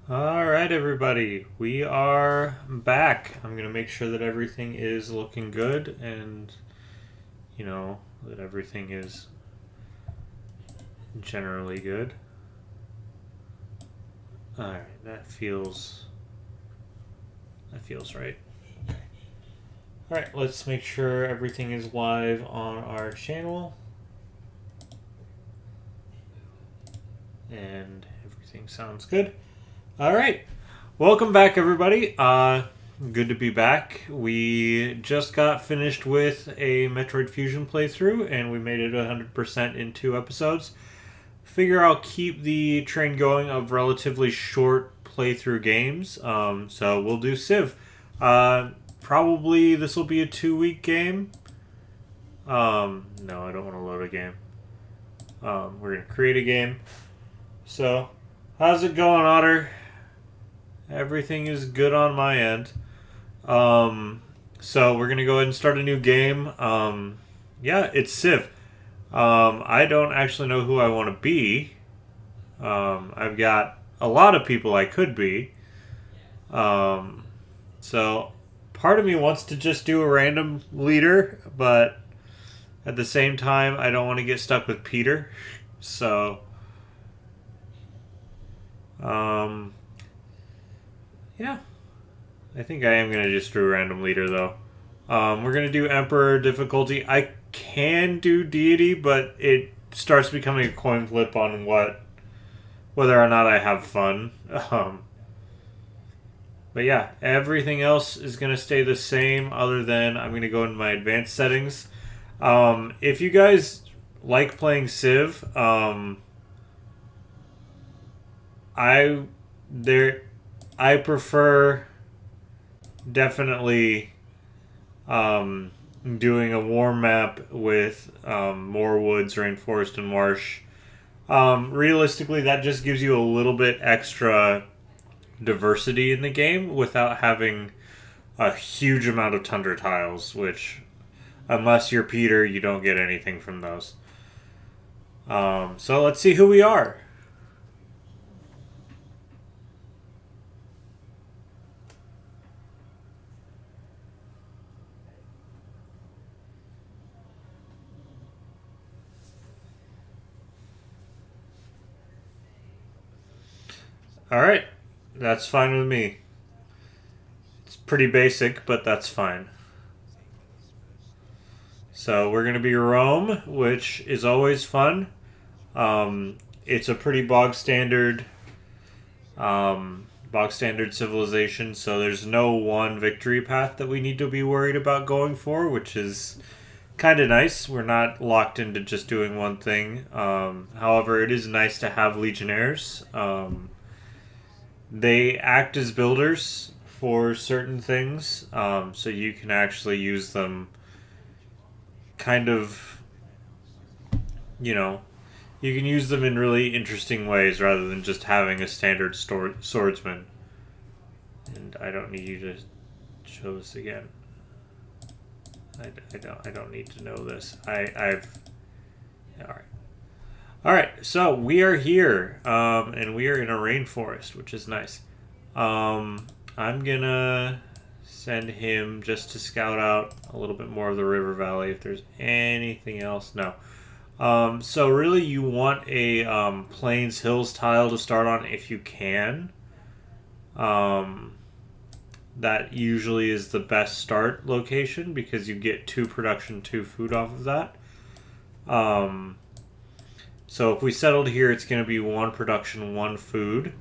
All right, everybody, we are back. I'm gonna make sure that everything is looking good and that everything is generally good. All right, that feels right. All right, let's make sure everything is live on our channel and everything sounds good. All right, welcome back, everybody. Good to be back. We just got finished with a Metroid Fusion playthrough, and we made it 100% in 2 episodes. Figure I'll keep the train going of relatively short playthrough games. So we'll do Civ. Probably this will be a 2 week game. No, I don't want to load a game. We're gonna create a game. So, how's it going, Otter? Everything is good on my end. So we're gonna go ahead and start a new game. Yeah, it's Civ. I don't actually know who I want to be. I've got a lot of people I could be. Um, so part of me wants to just do a random leader, but at the same time, I don't want to get stuck with Peter. So, um, yeah, I think I am gonna just do a random leader though. We're gonna do Emperor difficulty. I can do Deity, but it starts becoming a coin flip on whether or not I have fun. But yeah, everything else is gonna stay the same. Other than I'm gonna go into my advanced settings. If you guys like playing Civ, I there I prefer definitely doing a warm map with more woods, rainforest, and marsh. Realistically, that just gives you a little bit extra diversity in the game without having a huge amount of tundra tiles, which, unless you're Peter, you don't get anything from those. So let's see who we are. All right, that's fine with me. It's pretty basic, but that's fine. So we're gonna be Rome, which is always fun. It's a pretty bog standard civilization. So there's no one victory path that we need to be worried about going for, which is kind of nice. We're not locked into just doing one thing. However, it is nice to have legionnaires. They act as builders for certain things, so you can actually use them kind of, you know, you can use them in really interesting ways rather than just having a standard swordsman. And I don't need you to show this again. I don't need to know this. I've all right. All right, so we are here, and we are in a rainforest, which is nice. I'm gonna send him just to scout out a little bit more of the river valley. If there's anything else, no. So really, you want a plains hills tile to start on if you can. That usually is the best start location because you get 2 production, 2 food off of that. So if we settled here, it's going to be 1 production, 1 food.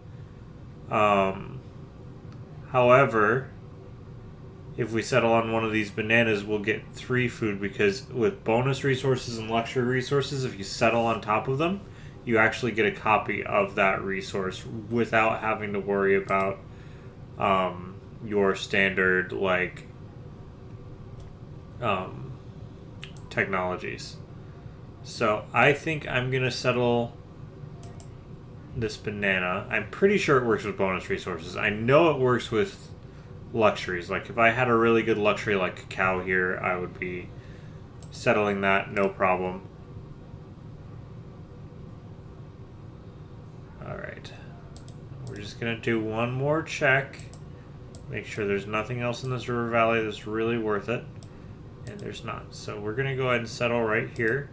However, if we settle on one of these bananas, we'll get 3 food because with bonus resources and luxury resources, if you settle on top of them, you actually get a copy of that resource without having to worry about your standard um, technologies. So I think I'm gonna settle this banana. I'm pretty sure it works with bonus resources. I know it works with luxuries. Like if I had a really good luxury like cacao here, I would be settling that no problem. All right, we're just going to do one more check. Make sure there's nothing else in this river valley that's really worth it. And there's not. So we're going to go ahead and settle right here.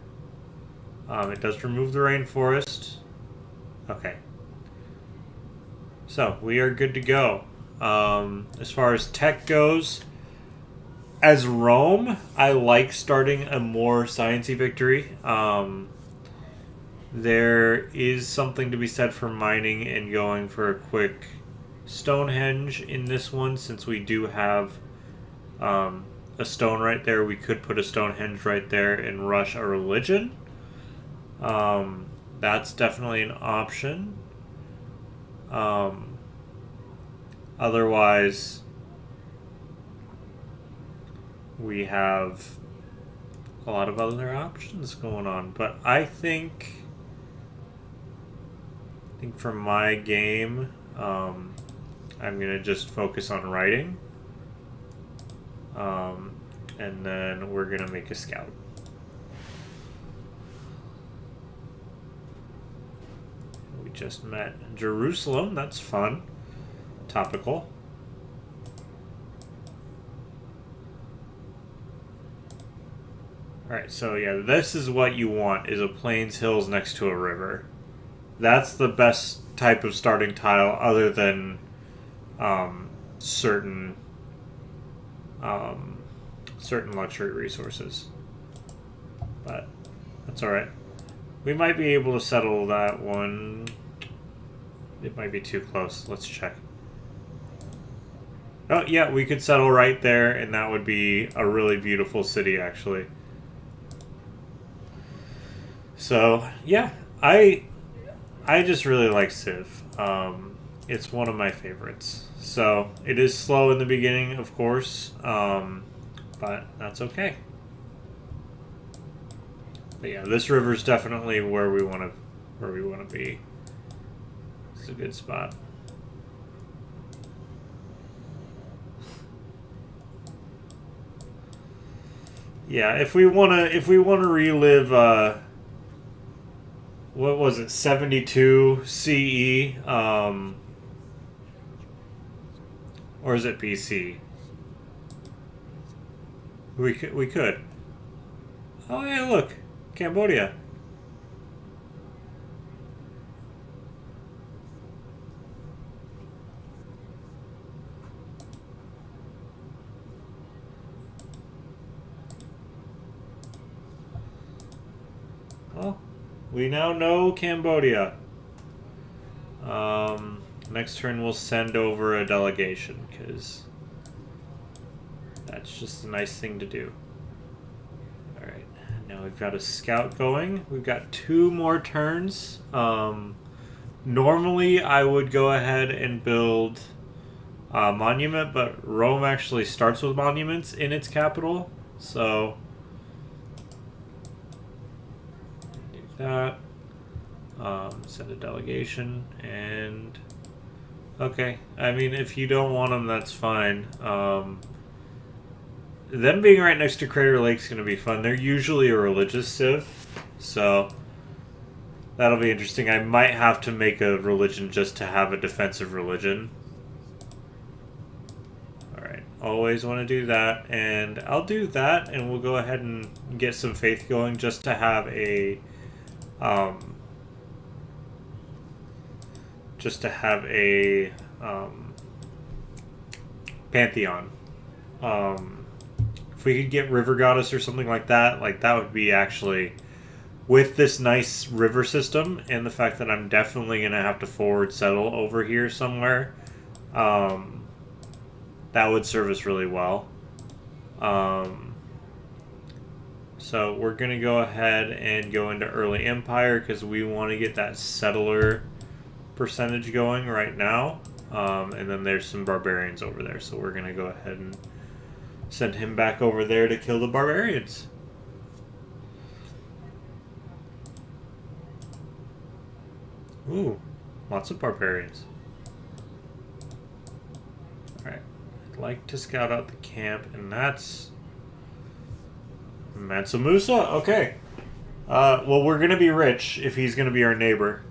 It does remove the rainforest. Okay. So we are good to go. As far as tech goes, as Rome, I like starting a more sciencey victory. There is something to be said for mining and going for a quick Stonehenge in this one, since we do have a stone right there. We could put a Stonehenge right there and rush a religion. That's definitely an option. Otherwise, we have a lot of other options going on. But I think for my game, I'm going to just focus on writing. And then we're going to make a scout. We just met Jerusalem. That's fun. Topical. Alright, so yeah, this is what you want, is a plains hills next to a river. That's the best type of starting tile, other than certain luxury resources. But that's alright. We might be able to settle that one. It might be too close. Let's check. Oh, yeah, we could settle right there, and that would be a really beautiful city, actually. So, yeah, I just really like Civ. It's one of my favorites. So, it is slow in the beginning, of course, but that's okay. But yeah, this river's definitely where we want to be. It's a good spot. Yeah, if we wanna relive what was it, 72 CE, or is it BC? We could. Oh yeah, look, Cambodia. Well, we now know Cambodia. Next turn we'll send over a delegation, because that's just a nice thing to do. Alright, now we've got a scout going. We've got 2 more turns. Normally I would go ahead and build a monument, but Rome actually starts with monuments in its capital, so do that. Send a delegation, and okay, I mean, if you don't want them, that's fine. Them being right next to Crater Lake's going to be fun. They're usually a religious civ, so that'll be interesting. I might have to make a religion just to have a defensive religion. Alright, always want to do that, and I'll do that, and we'll go ahead and get some faith going just to have a pantheon. If we could get River Goddess or something like that would be actually, with this nice river system and the fact that I'm definitely going to have to forward settle over here somewhere, that would serve us really well. So we're going to go ahead and go into Early Empire, because we want to get that settler percentage going right now. And then there's some barbarians over there, so we're going to go ahead and send him back over there to kill the barbarians. Ooh, lots of barbarians. Alright, I'd like to scout out the camp, and that's Mansa Musa? Okay. Well, we're going to be rich if he's going to be our neighbor.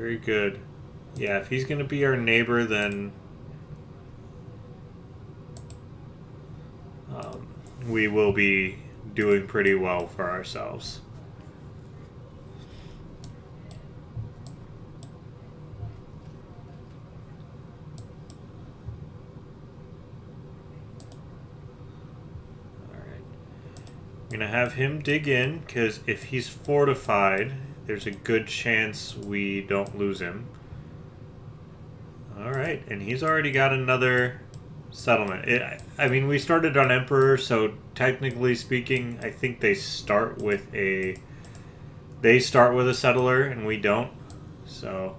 Very good. Yeah, if he's going to be our neighbor, then we will be doing pretty well for ourselves. Alright. I'm going to have him dig in, because if he's fortified, there's a good chance we don't lose him. Alright, and he's already got another settlement. I mean, we started on Emperor, so technically speaking, I think they start with a settler, and we don't. So,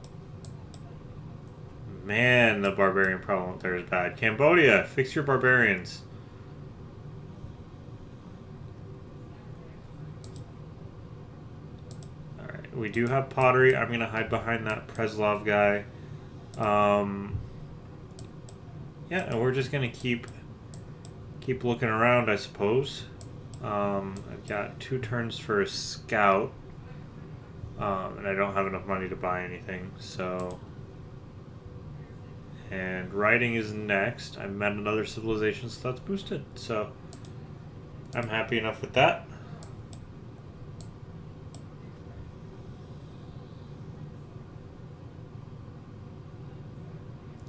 man, the barbarian problem up there is bad. Cambodia, fix your barbarians. Alright, we do have pottery. I'm going to hide behind that Preslov guy. Yeah, and we're just going to keep looking around, I suppose. I've got 2 turns for a scout. And I don't have enough money to buy anything, so... And writing is next. I've met another civilization, so that's boosted. So, I'm happy enough with that.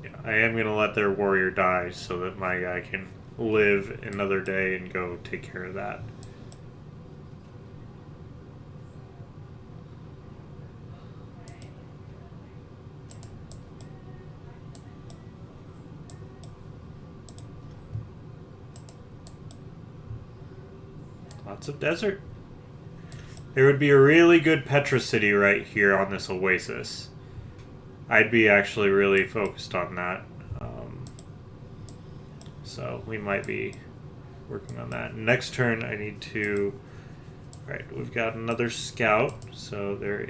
Yeah, I am going to let their warrior die so that my guy can live another day and go take care of that. Lots of desert. There would be a really good Petra city right here on this oasis. I'd be actually really focused on that. So we might be working on that. Next turn I need to... Alright, we've got another scout. So there,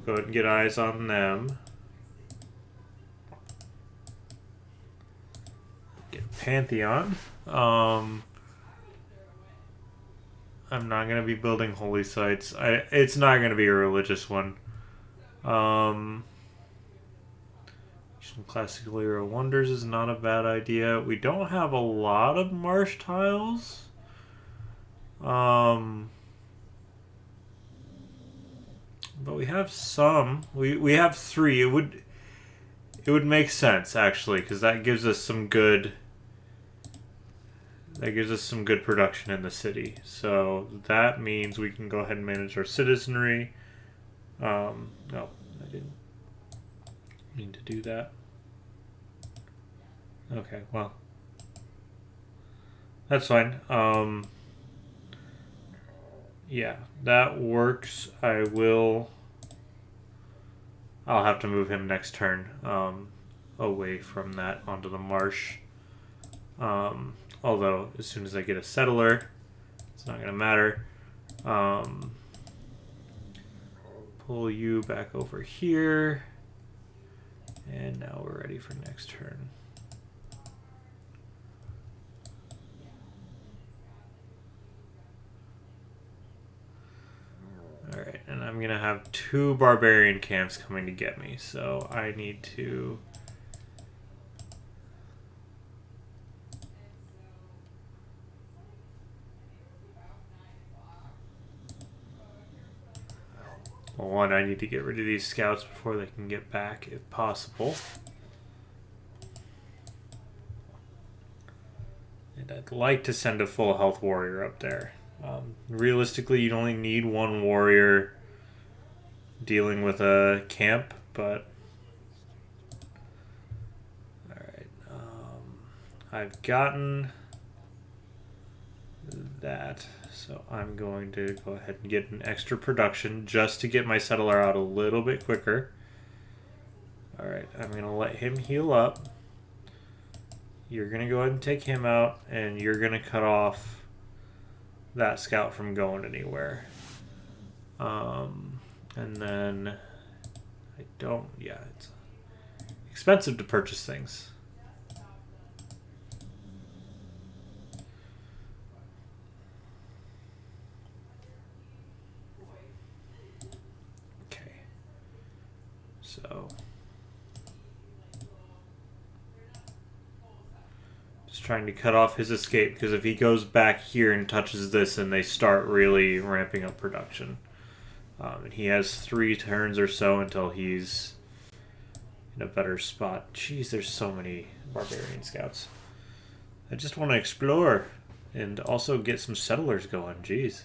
go ahead and get eyes on them. Get Pantheon. I'm not going to be building holy sites. It's not going to be a religious one. Some classical era wonders is not a bad idea. We don't have a lot of marsh tiles. But we have some. We have 3. It would make sense actually, because that gives us some good... That gives us some good production in the city. So that means we can go ahead and manage our citizenry. No, I didn't mean to do that. Okay, well. That's fine. Yeah, that works. I'll have to move him next turn away from that onto the marsh. Although, as soon as I get a settler, it's not going to matter. Pull you back over here. And now we're ready for next turn. Alright, and I'm going to have 2 barbarian camps coming to get me, so I need to... Well, 1, I need to get rid of these scouts before they can get back, if possible. And I'd like to send a full health warrior up there. Realistically, you'd only need 1 warrior dealing with a camp, but... Alright, I've gotten that, so I'm going to go ahead and get an extra production just to get my settler out a little bit quicker. Alright, I'm going to let him heal up. You're going to go ahead and take him out, and you're going to cut off that scout from going anywhere. And then it's expensive to purchase things. Okay. So just trying to cut off his escape, because if he goes back here and touches this, and they start really ramping up production. And he has 3 turns or so until he's in a better spot. Jeez, there's so many barbarian scouts. I just want to explore and also get some settlers going. Jeez.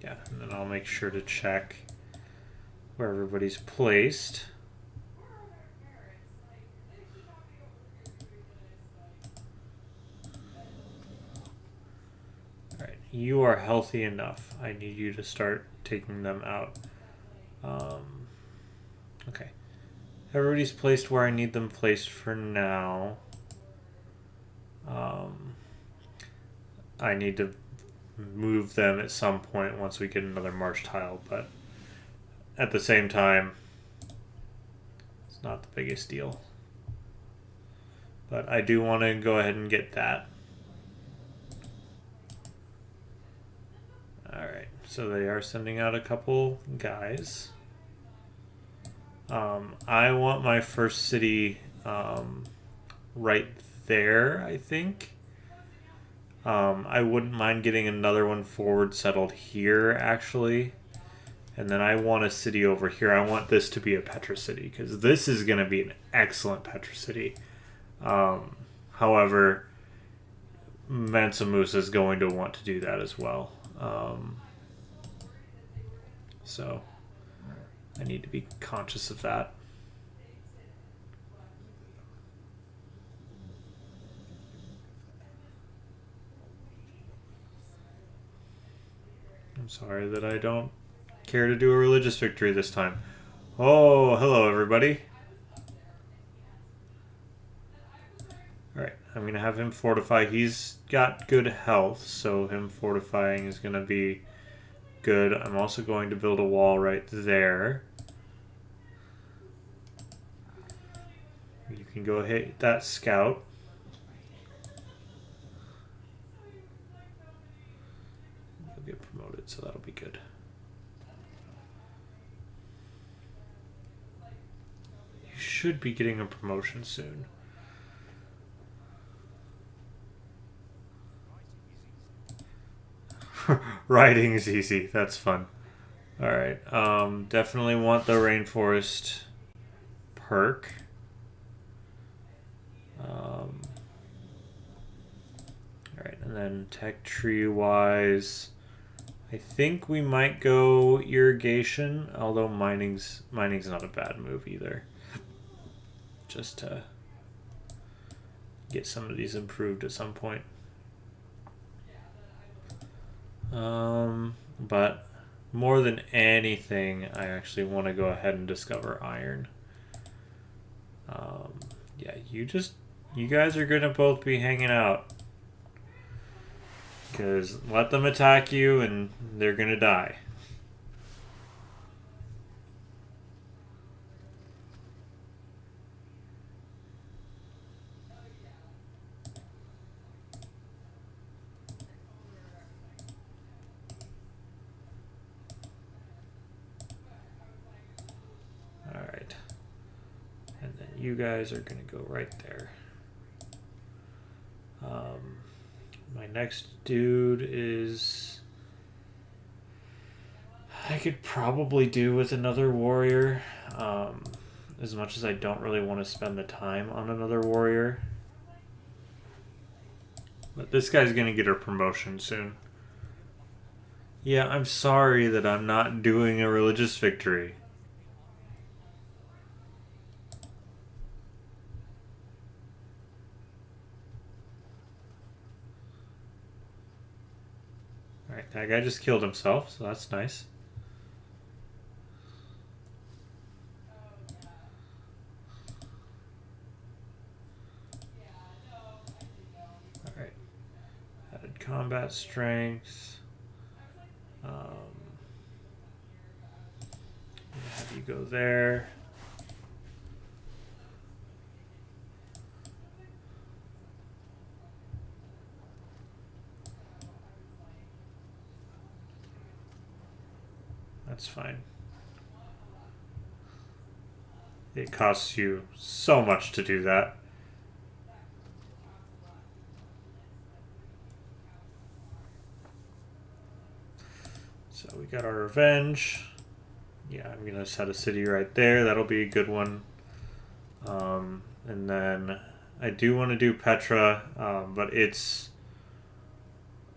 Yeah, and then I'll make sure to check where everybody's placed. Alright, you are healthy enough. I need you to start taking them out. Okay. Everybody's placed where I need them placed for now. I need to move them at some point once we get another march tile, but at the same time, it's not the biggest deal. But I do want to go ahead and get that. Alright, so they are sending out a couple guys. I want my first city right there, I think. I wouldn't mind getting another one forward settled here, actually. And then I want a city over here. I want this to be a Petra city, because this is going to be an excellent Petra city. However, Mansa Musa is going to want to do that as well. So I need to be conscious of that. I'm sorry that I don't care to do a religious victory this time. Oh, hello everybody. Alright, I'm going to have him fortify. He's got good health, so him fortifying is going to be good. I'm also going to build a wall right there. You can go hit that scout. He'll get promoted, so that'll be good. You should be getting a promotion soon. Riding is easy. That's fun. Alright. Definitely want the rainforest perk. Alright, and then tech tree wise, I think we might go irrigation, although mining's not a bad move either. Just to get some of these improved at some point. But more than anything, I actually want to go ahead and discover iron. Yeah, you guys are gonna both be hanging out. Because let them attack you and they're gonna die. Alright. And then you guys are gonna go right there. My next dude is... I could probably do with another warrior. As much as I don't really want to spend the time on another warrior. But this guy's gonna get a promotion soon. Yeah, I'm sorry that I'm not doing a religious victory. Alright, that guy just killed himself, so that's nice. Alright. Added combat strength. Have you go there. That's fine. It costs you so much to do that. So we got our revenge. Yeah, I'm going to set a city right there. That'll be a good one. And then I do want to do Petra, but it's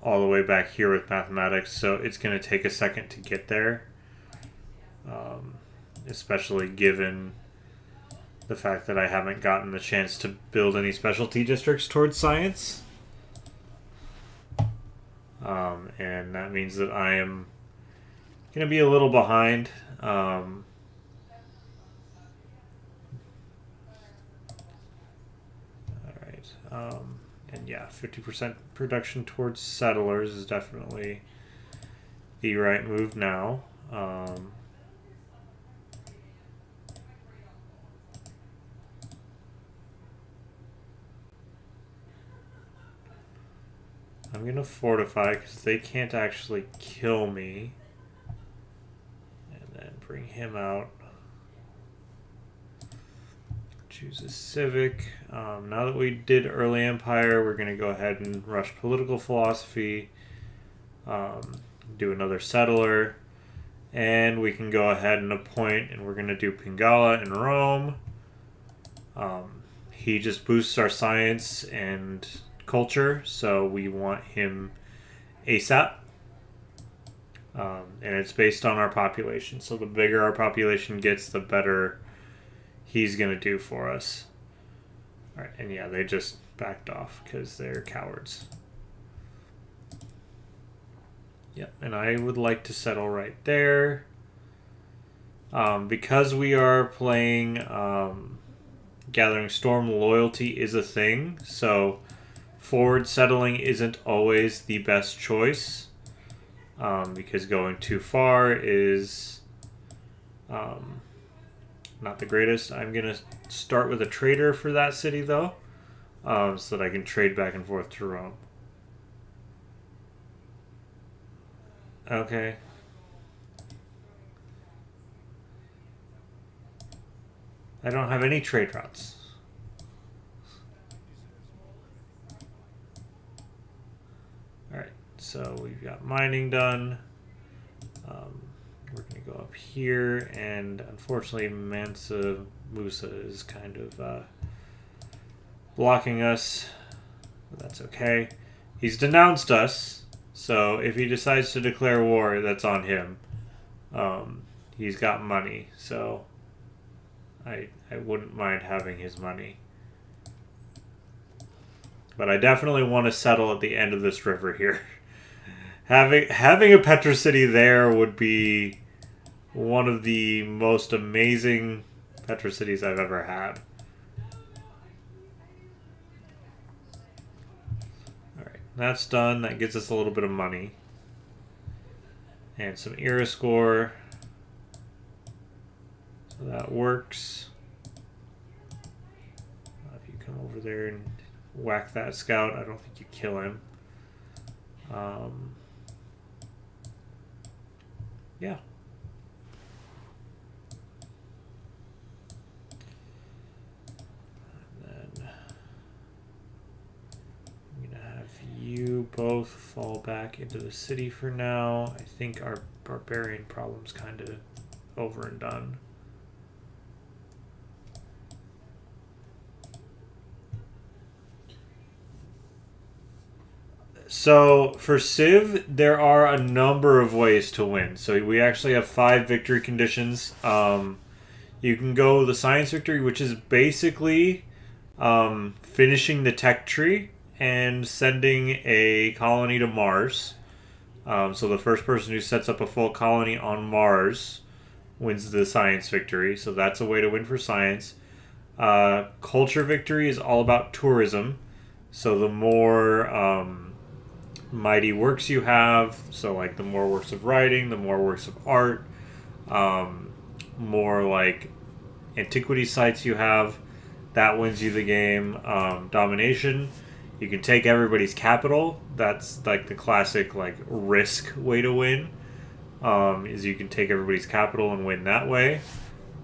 all the way back here with mathematics, so it's going to take a second to get there. Especially given the fact that I haven't gotten the chance to build any specialty districts towards science. And that means that I am going to be a little behind. And yeah, 50% production towards settlers is definitely the right move now. I'm going to fortify because they can't actually kill me. And then bring him out. Choose a civic. Now that we did early empire, we're going to go ahead and rush political philosophy. Do another settler. And we can go ahead and appoint, and we're going to do Pingala in Rome. He just boosts our science and culture, so we want him ASAP. And it's based on our population. So the bigger our population gets, the better he's going to do for us. Alright, and yeah, they just backed off because they're cowards. Yep, and I would like to settle right there. Because we are playing Gathering Storm, loyalty is a thing, so forward settling isn't always the best choice. Because going too far is not the greatest. I'm going to start with a trader for that city, though, so that I can trade back and forth to Rome. Okay. I don't have any trade routes. Alright, so we've got mining done. We're going to go up here, and unfortunately Mansa Musa is kind of blocking us. But that's okay. He's denounced us, so if he decides to declare war, that's on him. He's got money, so I wouldn't mind having his money. But I definitely want to settle at the end of this river here. Having a Petra city there would be one of the most amazing Petra cities I've ever had. Alright, that's done. That gets us a little bit of money. And some era score. So that works. If you come over there and whack that scout, I don't think you kill him. Yeah. And then I'm going to have you both fall back into the city for now. I think our barbarian problem's kind of over and done. So for Civ, there are a number of ways to win. So we actually have 5 victory conditions. You can go the science victory, which is basically finishing the tech tree and sending a colony to Mars. So the first person who sets up a full colony on Mars wins the science victory. So that's a way to win for science. Culture victory is all about tourism. So the more mighty works you have, so like the more works of writing, the more works of art, more like antiquity sites you have, that wins you the game. Domination, you can take everybody's capital. That's like the classic like risk way to win. is you can take everybody's capital and win that way.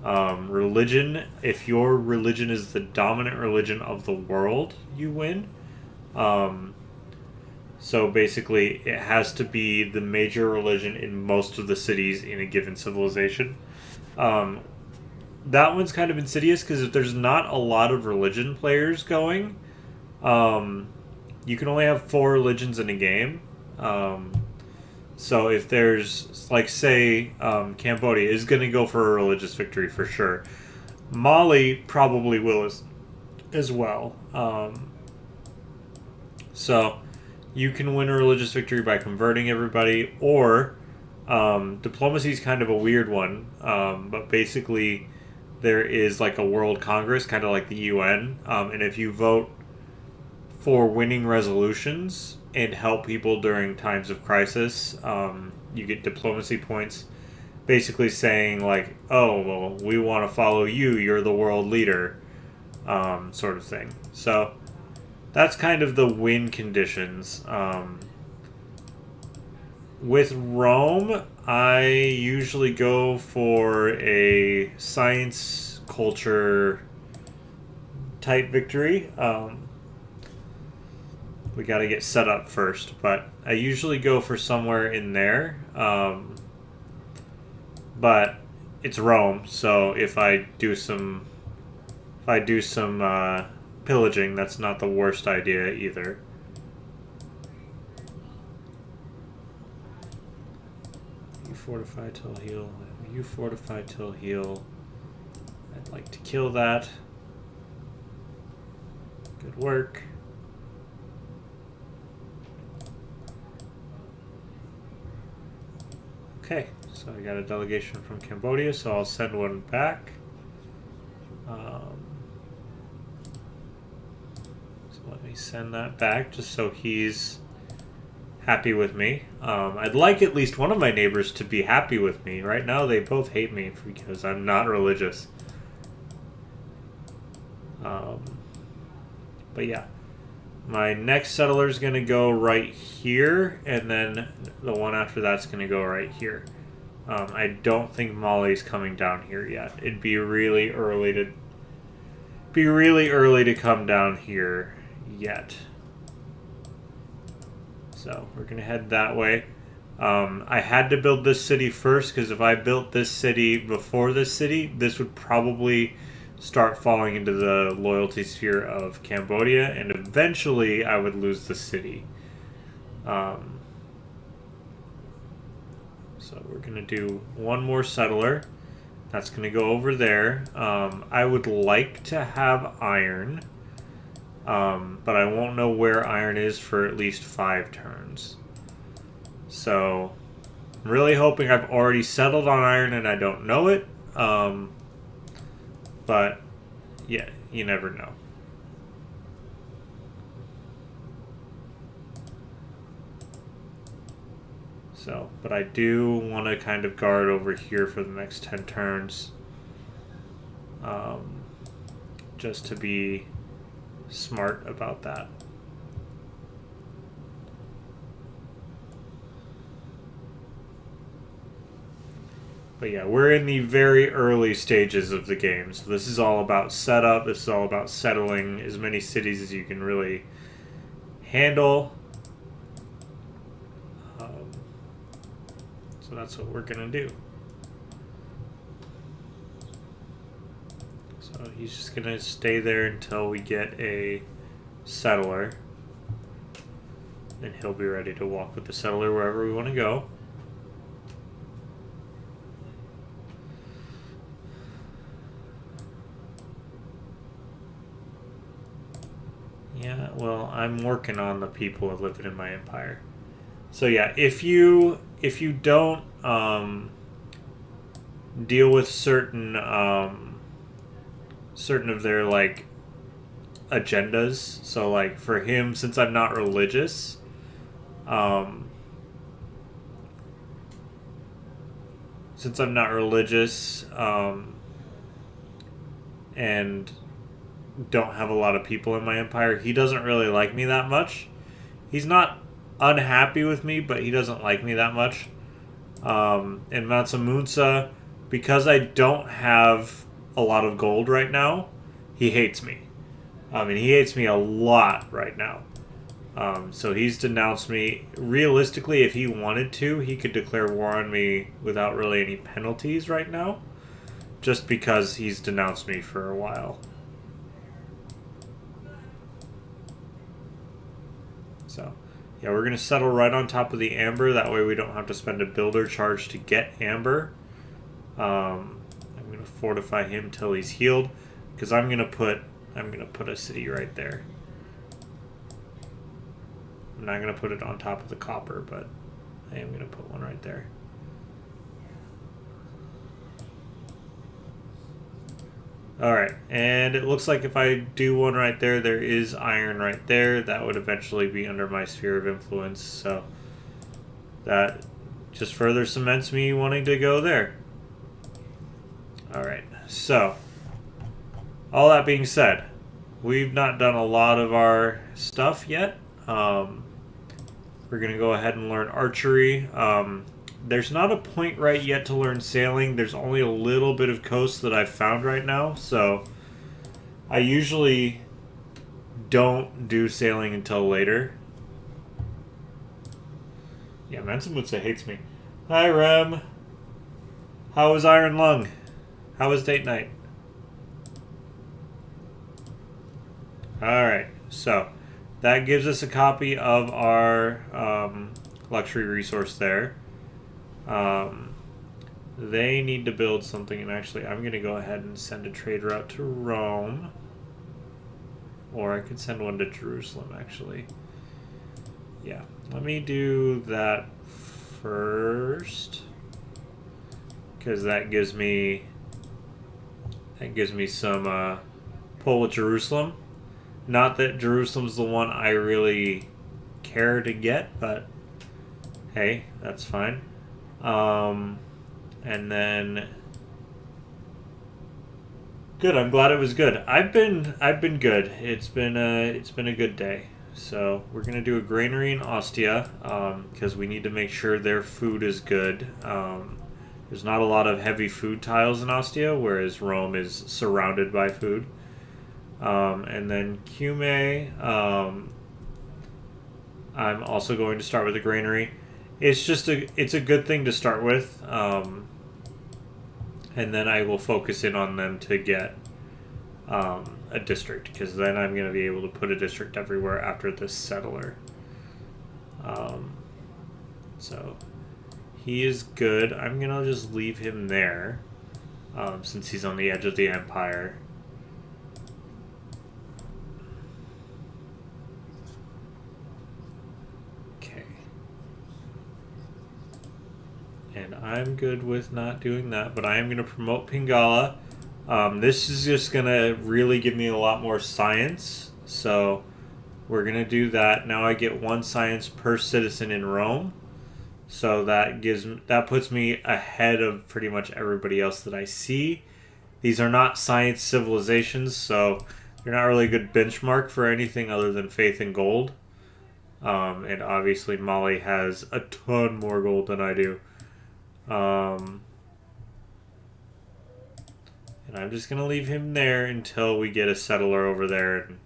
Religion, if your religion is the dominant religion of the world, you win. So basically, it has to be the major religion in most of the cities in a given civilization. That one's kind of insidious because if there's not a lot of religion players going, you can only have 4 religions in a game. So if there's, like, say, Cambodia is going to go for a religious victory for sure. Mali probably will as well. So you can win a religious victory by converting everybody, or diplomacy is kind of a weird one. But basically, there is like a world congress, kind of like the UN, and if you vote for winning resolutions and help people during times of crisis, you get diplomacy points, basically saying like, oh, well, we want to follow you, you're the world leader, sort of thing. So that's kind of the win conditions. With Rome, I usually go for a science culture type victory. We got to get set up first, but I usually go for somewhere in there. But it's Rome, so if I do some pillaging, that's not the worst idea either. You fortify till heal. You fortify till heal. I'd like to kill that. Good work. Okay, so I got a delegation from Cambodia, so I'll send one back. So let me send that back just so he's happy with me. I'd like at least one of my neighbors to be happy with me. Right now they both hate me because I'm not religious. But yeah. My next settler is going to go right here, and then the one after that's going to go right here. I don't think Mali's coming down here yet. It'd be really early to come down here yet. So we're going to head that way. I had to build this city first because if I built this city before this city, this would probably start falling into the loyalty sphere of Cambodia, and eventually I would lose the city. So we're going to do one more settler. That's going to go over there. I would like to have iron, but I won't know where iron is for at least 5 turns. So I'm really hoping I've already settled on iron and I don't know it. But, yeah, you never know. So, but I do want to kind of guard over here for the next 10 turns. Just to be smart about that. But yeah, we're in the very early stages of the game. So this is all about setup. This is all about settling as many cities as you can really handle. So that's what we're going to do. So he's just going to stay there until we get a settler. Then he'll be ready to walk with the settler wherever we want to go. Yeah, well, I'm working on the people living in my empire. So yeah, if you don't deal with certain of their like agendas, so like for him, since I'm not religious, and don't have a lot of people in my empire, he doesn't really like me that much. He's not unhappy with me, but he doesn't like me that much. And Mansa Musa, because I don't have a lot of gold right now, he hates me. And he hates me a lot right now. So he's denounced me. Realistically, if he wanted to, he could declare war on me without really any penalties right now. Just because he's denounced me for a while. So, yeah, we're going to settle right on top of the amber. That way we don't have to spend a builder charge to get amber. I'm going to fortify him till he's healed. Because I'm going to put a city right there. I'm not going to put it on top of the copper, but I am going to put one right there. Alright, and it looks like if I do one right there, there is iron right there. That would eventually be under my sphere of influence, so that just further cements me wanting to go there. Alright, so all that being said, we've not done a lot of our stuff yet. We're going to go ahead and learn archery. There's not a point right yet to learn sailing. There's only a little bit of coast that I've found right now, so I usually don't do sailing until later. Yeah, Mansa Musa hates me. Hi, Rem. How was Iron Lung? How was date night? Alright, so that gives us a copy of our luxury resource there. They need to build something, and actually I'm going to go ahead and send a trader out to Rome. Or I could send one to Jerusalem, actually. Yeah, let me do that first. Because that gives me some pull with Jerusalem. Not that Jerusalem's the one I really care to get, but hey, that's fine. And then good. I'm glad it was good. I've been good. It's been a good day. So we're gonna do a granary in Ostia because we need to make sure their food is good. There's not a lot of heavy food tiles in Ostia, whereas Rome is surrounded by food. And then Cumae, I'm also going to start with a granary. It's a good thing to start with, and then I will focus in on them to get a district, because then I'm going to be able to put a district everywhere after this settler. So he is good. I'm going to just leave him there, since he's on the edge of the empire. And I'm good with not doing that, but I am going to promote Pingala. This is just going to really give me a lot more science, so we're going to do that. Now I get 1 science per citizen in Rome, so that puts me ahead of pretty much everybody else that I see. These are not science civilizations, so they're not really a good benchmark for anything other than faith and gold. And obviously Mali has a ton more gold than I do. And I'm just going to leave him there until we get a settler over there, and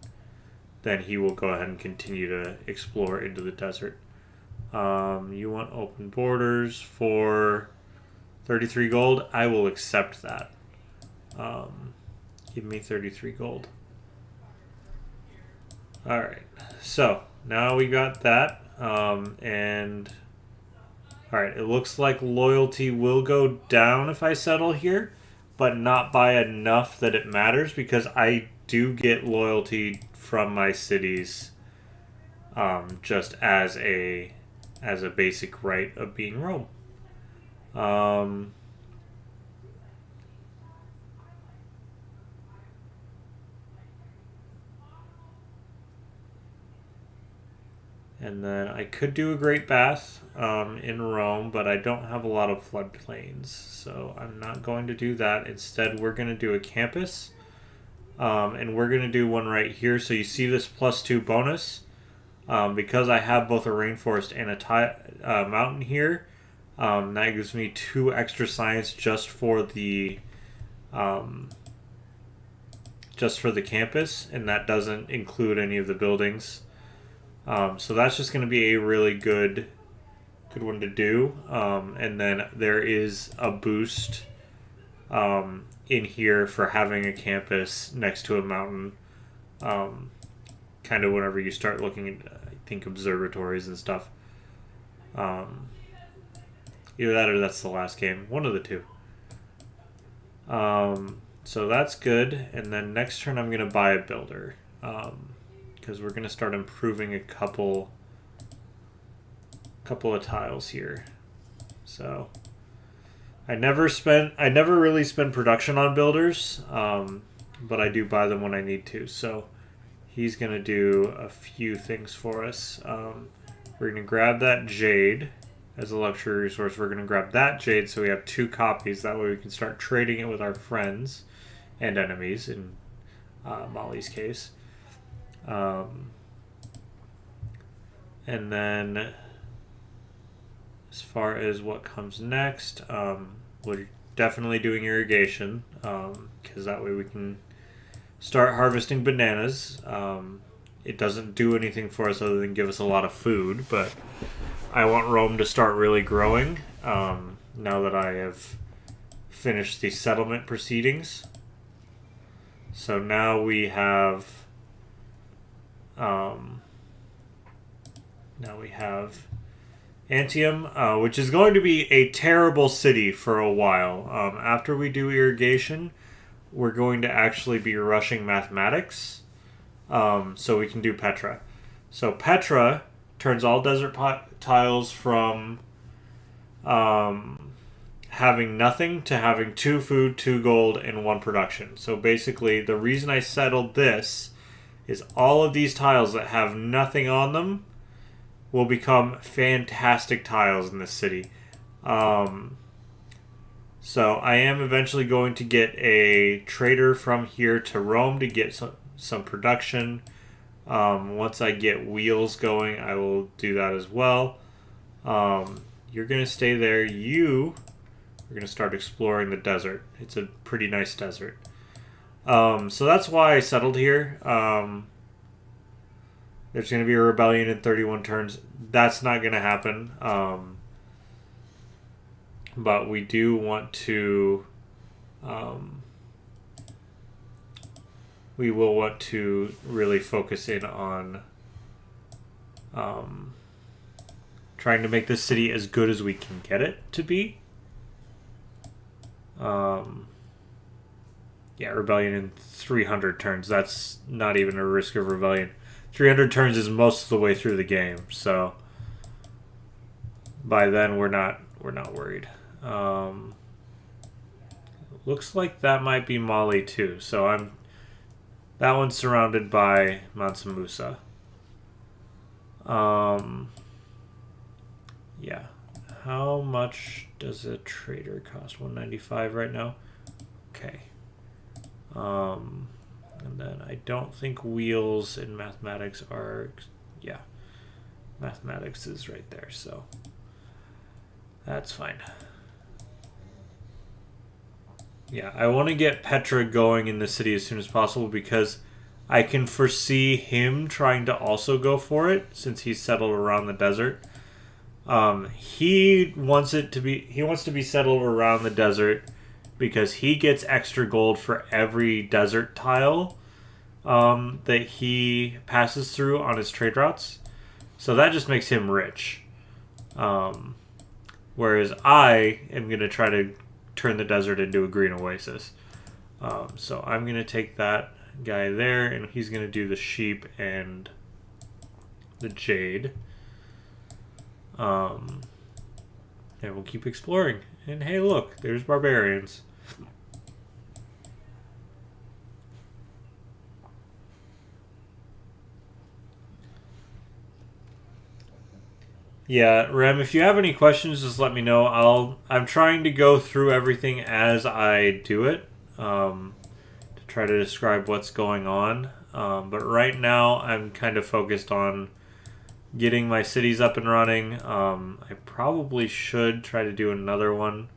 then he will go ahead and continue to explore into the desert. You want open borders for 33 gold? I will accept that. Give me 33 gold. Alright, so now we got that, and alright, it looks like loyalty will go down if I settle here, but not by enough that it matters, because I do get loyalty from my cities, just as a basic right of being Rome. And then I could do a Great Bath in Rome, but I don't have a lot of floodplains, so I'm not going to do that. Instead, we're going to do a campus, and we're going to do one right here. So you see this +2 bonus. Because I have both a rainforest and a mountain here, That gives me 2 extra science just for the campus, and that doesn't include any of the buildings. So that's just going to be a really good one to do. And then there is a boost in here for having a campus next to a mountain. Kind of whenever you start looking at, I think, observatories and stuff. Either that or that's the last game. One of the two. So that's good. And then next turn I'm going to buy a builder. Because we're going to start improving a couple of tiles here. So I never really spend production on builders, but I do buy them when I need to. So he's going to do a few things for us. We're going to grab that jade as a luxury resource. We're going to grab that jade so we have 2 copies. That way we can start trading it with our friends and enemies in Molly's case. And then as far as what comes next, we're definitely doing irrigation, because that way we can start harvesting bananas. It doesn't do anything for us other than give us a lot of food, but I want Rome to start really growing now that I have finished the settlement proceedings. So now we have Antium, which is going to be a terrible city for a while. After we do irrigation, we're going to actually be rushing mathematics, so we can do Petra. So Petra turns all desert tiles from having nothing to having 2 food, 2 gold, and 1 production. So basically, the reason I settled this is all of these tiles that have nothing on them will become fantastic tiles in this city. So I am eventually going to get a trader from here to Rome to get some production. Once I get wheels going, I will do that as well. You're going to stay there. You are going to start exploring the desert. It's a pretty nice desert. So that's why I settled here. There's going to be a rebellion in 31 turns. That's not going to happen. But we do want to... we will want to really focus in on trying to make this city as good as we can get it to be. Yeah, rebellion in 300 turns. That's not even a risk of rebellion. 300 turns is most of the way through the game, so by then we're not worried. Looks like that might be Mali too. So that one's surrounded by Mansa Musa. Yeah. How much does a trader cost? 195 right now. Okay. And then I don't think wheels and mathematics are... Yeah. Mathematics is right there, so that's fine. Yeah, I want to get Petra going in the city as soon as possible because I can foresee him trying to also go for it since he's settled around the desert. He wants to be settled around the desert because he gets extra gold for every desert tile that he passes through on his trade routes. So that just makes him rich. Whereas I am going to try to turn the desert into a green oasis. So I'm going to take that guy there, and he's going to do the sheep and the jade. And we'll keep exploring. And hey, look, there's barbarians. Yeah, Rem, if you have any questions, just let me know. I'm trying to go through everything as I do it, to try to describe what's going on. But right now, I'm kind of focused on getting my cities up and running. I probably should try to do another one.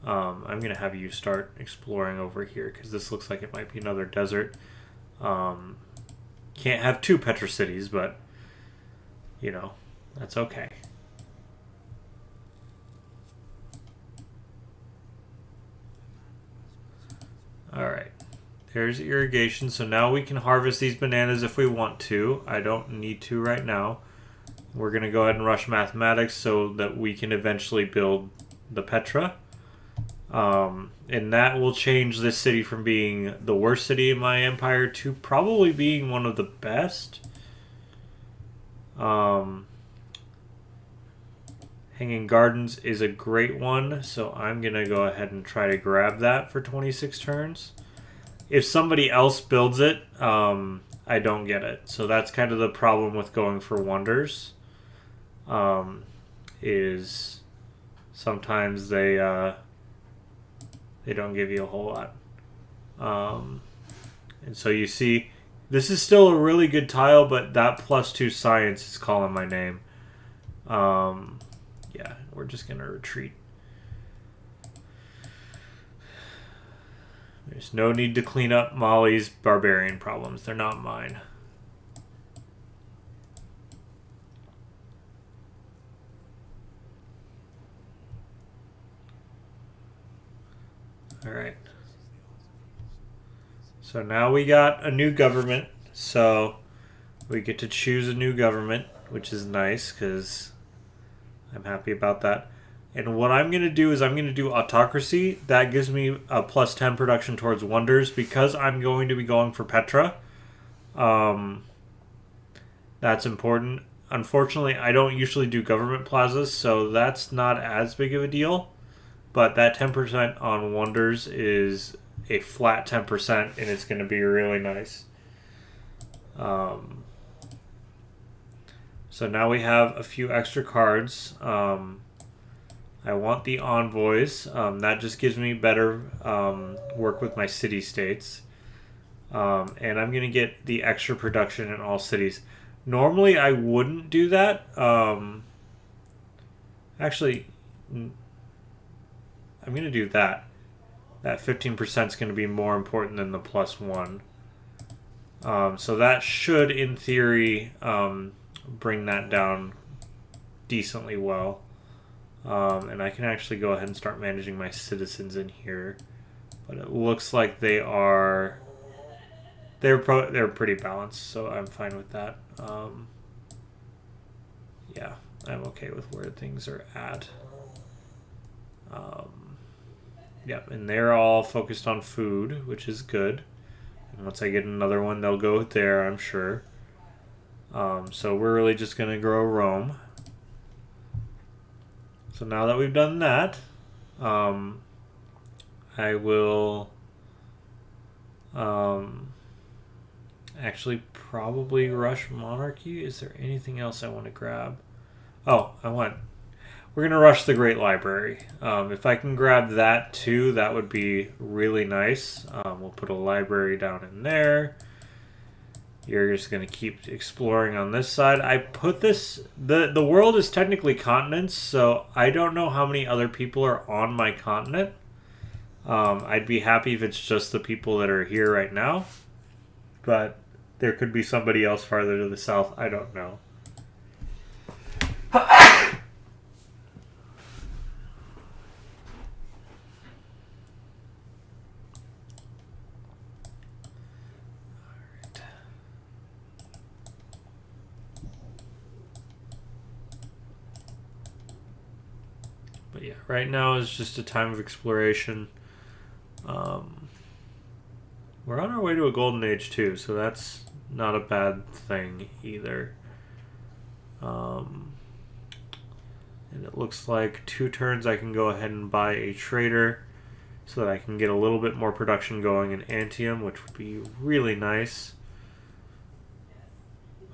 I'm going to have you start exploring over here because this looks like it might be another desert. Can't have two Petra cities, but, you know, that's okay. Alright. There's irrigation, so now we can harvest these bananas if we want to. I don't need to right now. We're going to go ahead and rush mathematics so that we can eventually build the Petra. And that will change this city from being the worst city in my empire to probably being one of the best. Hanging Gardens is a great one, so I'm going to go ahead and try to grab that for 26 turns. If somebody else builds it, I don't get it. So that's kind of the problem with going for wonders. Is sometimes they don't give you a whole lot. And so you see, this is still a really good tile, but that +2 science is calling my name. Yeah, we're just going to retreat. There's no need to clean up Molly's barbarian problems. They're not mine. Alright. So now we got a new government. So we get to choose a new government, which is nice because I'm happy about that. And what I'm going to do is I'm going to do autocracy. That gives me a +10 production towards wonders because I'm going to be going for Petra. That's important. Unfortunately, I don't usually do government plazas, so that's not as big of a deal. But that 10% on wonders is a flat 10%, and it's going to be really nice. So now we have a few extra cards. I want the envoys. That just gives me better work with my city-states. And I'm going to get the extra production in all cities. Normally, I wouldn't do that. Actually, I'm going to do that. That 15% is going to be more important than the +1. So that should, in theory, bring that down decently well. And I can actually go ahead and start managing my citizens in here. But it looks like they're pretty balanced, so I'm fine with that. Yeah, I'm okay with where things are at. Yep, and they're all focused on food, which is good. And once I get another one, they'll go there, I'm sure. So we're really just going to grow Rome. So now that we've done that, I will actually probably rush monarchy. Is there anything else I want to grab? Oh, we're going to rush the Great Library. If I can grab that too, that would be really nice. We'll put a library down in there. You're just going to keep exploring on this side. I put this... The world is technically continents, so I don't know how many other people are on my continent. I'd be happy if it's just the people that are here right now. But there could be somebody else farther to the south. I don't know. But yeah, right now is just a time of exploration. We're on our way to a golden age too, so that's not a bad thing either. And it looks like 2 turns I can go ahead and buy a trader so that I can get a little bit more production going in Antium, which would be really nice.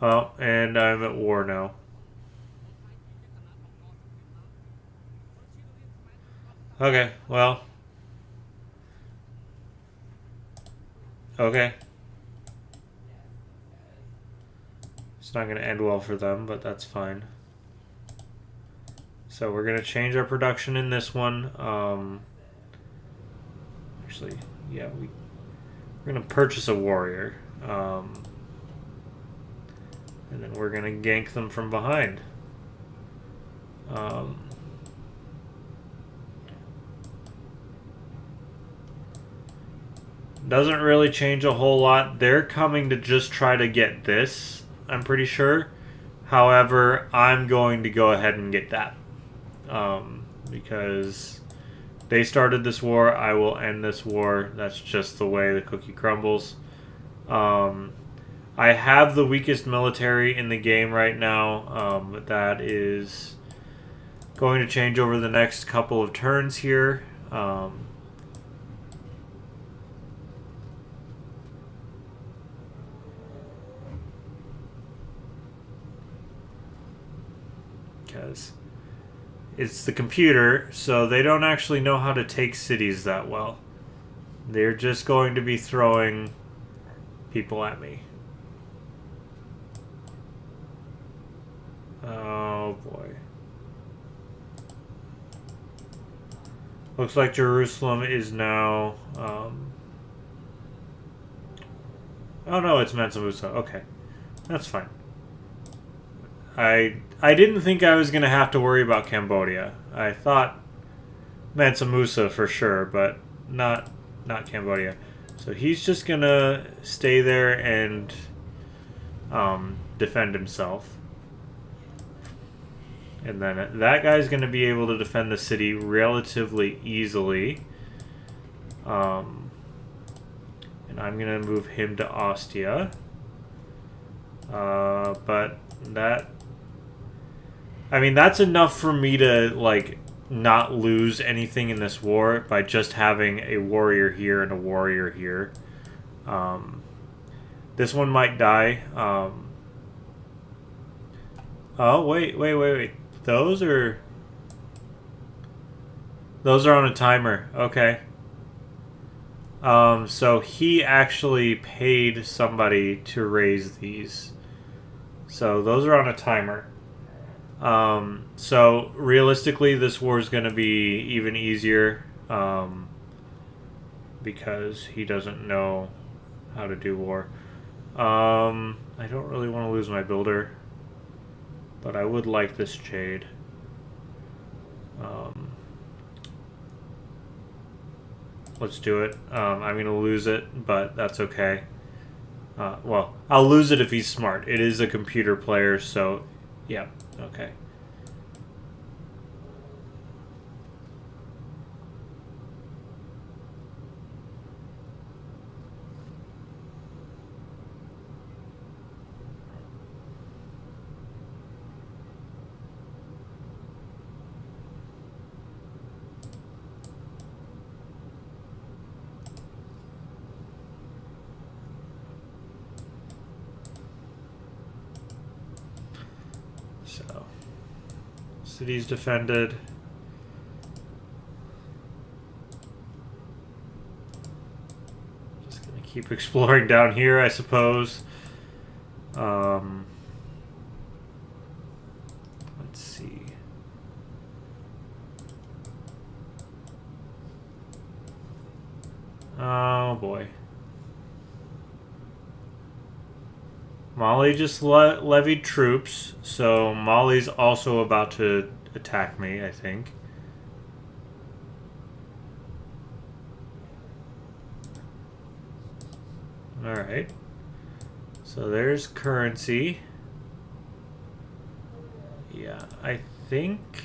Oh, and I'm at war now. Okay, well. Okay. It's not going to end well for them, but that's fine. So we're going to change our production in this one. Actually, yeah, we're going to purchase a warrior. And then we're going to gank them from behind. Doesn't really change a whole lot. They're coming to just try to get this, I'm pretty sure. However, I'm going to go ahead and get that. Because they started this war, I will end this war. That's just the way the cookie crumbles. I have the weakest military in the game right now. But that is going to change over the next couple of turns here. Because it's the computer, so they don't actually know how to take cities that well. They're just going to be throwing people at me. Oh boy. Looks like Jerusalem is now... Oh no, it's Mansa Musa. Okay. That's fine. I didn't think I was going to have to worry about Cambodia. I thought Mansa Musa for sure, but not Cambodia. So he's just going to stay there and defend himself. And then that guy's going to be able to defend the city relatively easily. And I'm going to move him to Ostia. But that... I mean, that's enough for me to, like, not lose anything in this war by just having a warrior here and a warrior here. This one might die. Oh, wait. Those are on a timer. Okay. So he actually paid somebody to raise these. So those are on a timer. So realistically, this war is going to be even easier, because he doesn't know how to do war. I don't really want to lose my builder, but I would like this Jade. Let's do it. I'm going to lose it, but that's okay. Well, I'll lose it if he's smart. It is a computer player, so yeah, okay. So, city's defended. Just gonna keep exploring down here, I suppose. Let's see. Oh boy. Mali just levied troops, so Mali's also about to attack me, I think. Alright. So there's currency. Yeah, I think...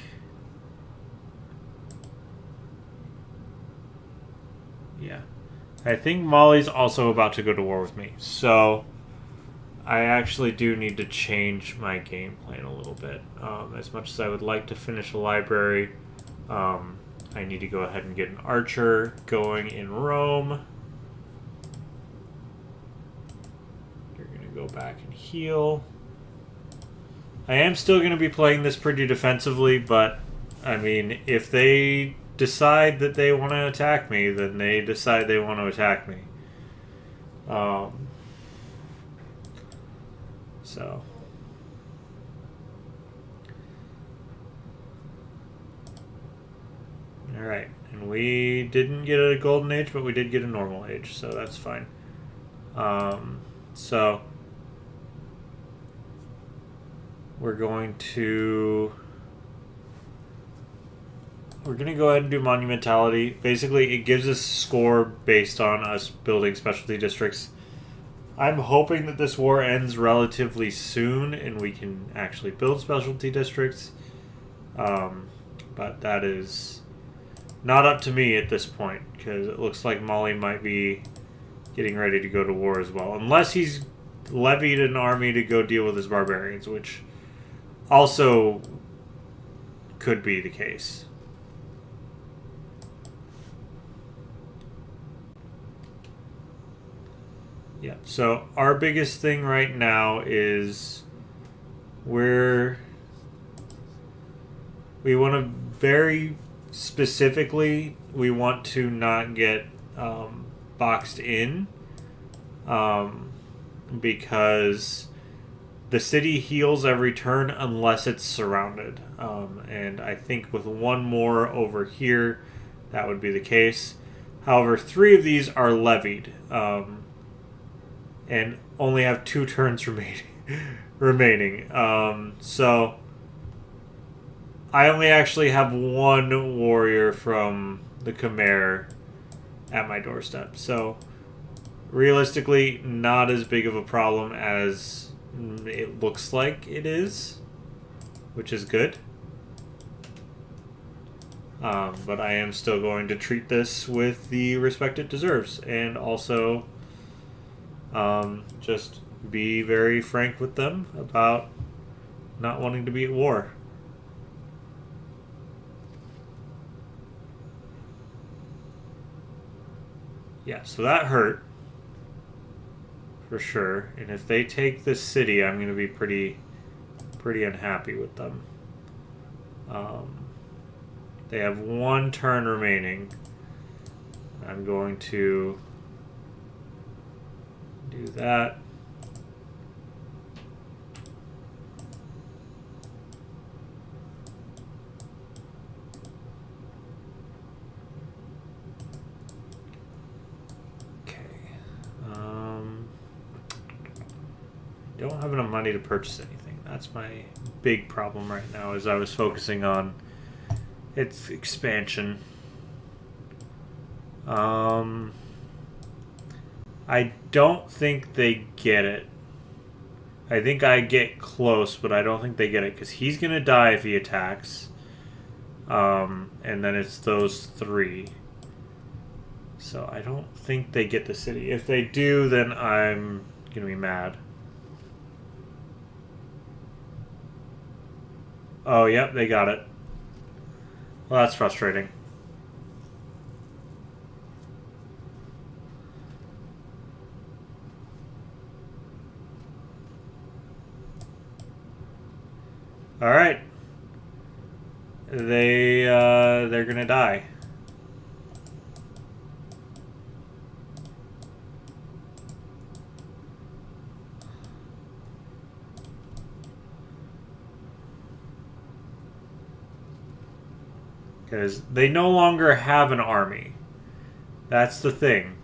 Yeah. I think Mali's also about to go to war with me, so... I actually do need to change my game plan a little bit. As much as I would like to finish a library, I need to go ahead and get an archer going in Rome. You're going to go back and heal. I am still going to be playing this pretty defensively, but, I mean, if they decide that they want to attack me, then they decide they want to attack me. So, Alright, and we didn't get a golden age, but we did get a normal age, so that's fine. So we're going to go ahead and do monumentality. Basically, it gives us score based on us building specialty districts. I'm hoping that this war ends relatively soon and we can actually build specialty districts. But that is not up to me at this point, because it looks like Mali might be getting ready to go to war as well. Unless he's levied an army to go deal with his barbarians, which also could be the case. Yeah, so our biggest thing right now is we want to very specifically, we want to not get boxed in because the city heals every turn unless it's surrounded. And I think with one more over here, that would be the case. However, 3 of these are levied. And only have 2 turns remaining. So I only actually have 1 warrior from the Khmer at my doorstep. So realistically, not as big of a problem as it looks like it is, which is good. But I am still going to treat this with the respect it deserves, and also just be very frank with them about not wanting to be at war. Yeah, so that hurt for sure. And if they take this city, I'm going to be pretty unhappy with them. They have 1 turn remaining. I'm going to do that. Okay. Don't have enough money to purchase anything. That's my big problem right now, is I was focusing on its expansion. I don't think they get it. I think I get close, but I don't think they get it, because he's going to die if he attacks. And then it's those 3. So I don't think they get the city. If they do, then I'm going to be mad. Oh, yep, they got it. Well, that's frustrating. All right. They're gonna die. Because they no longer have an army. That's the thing.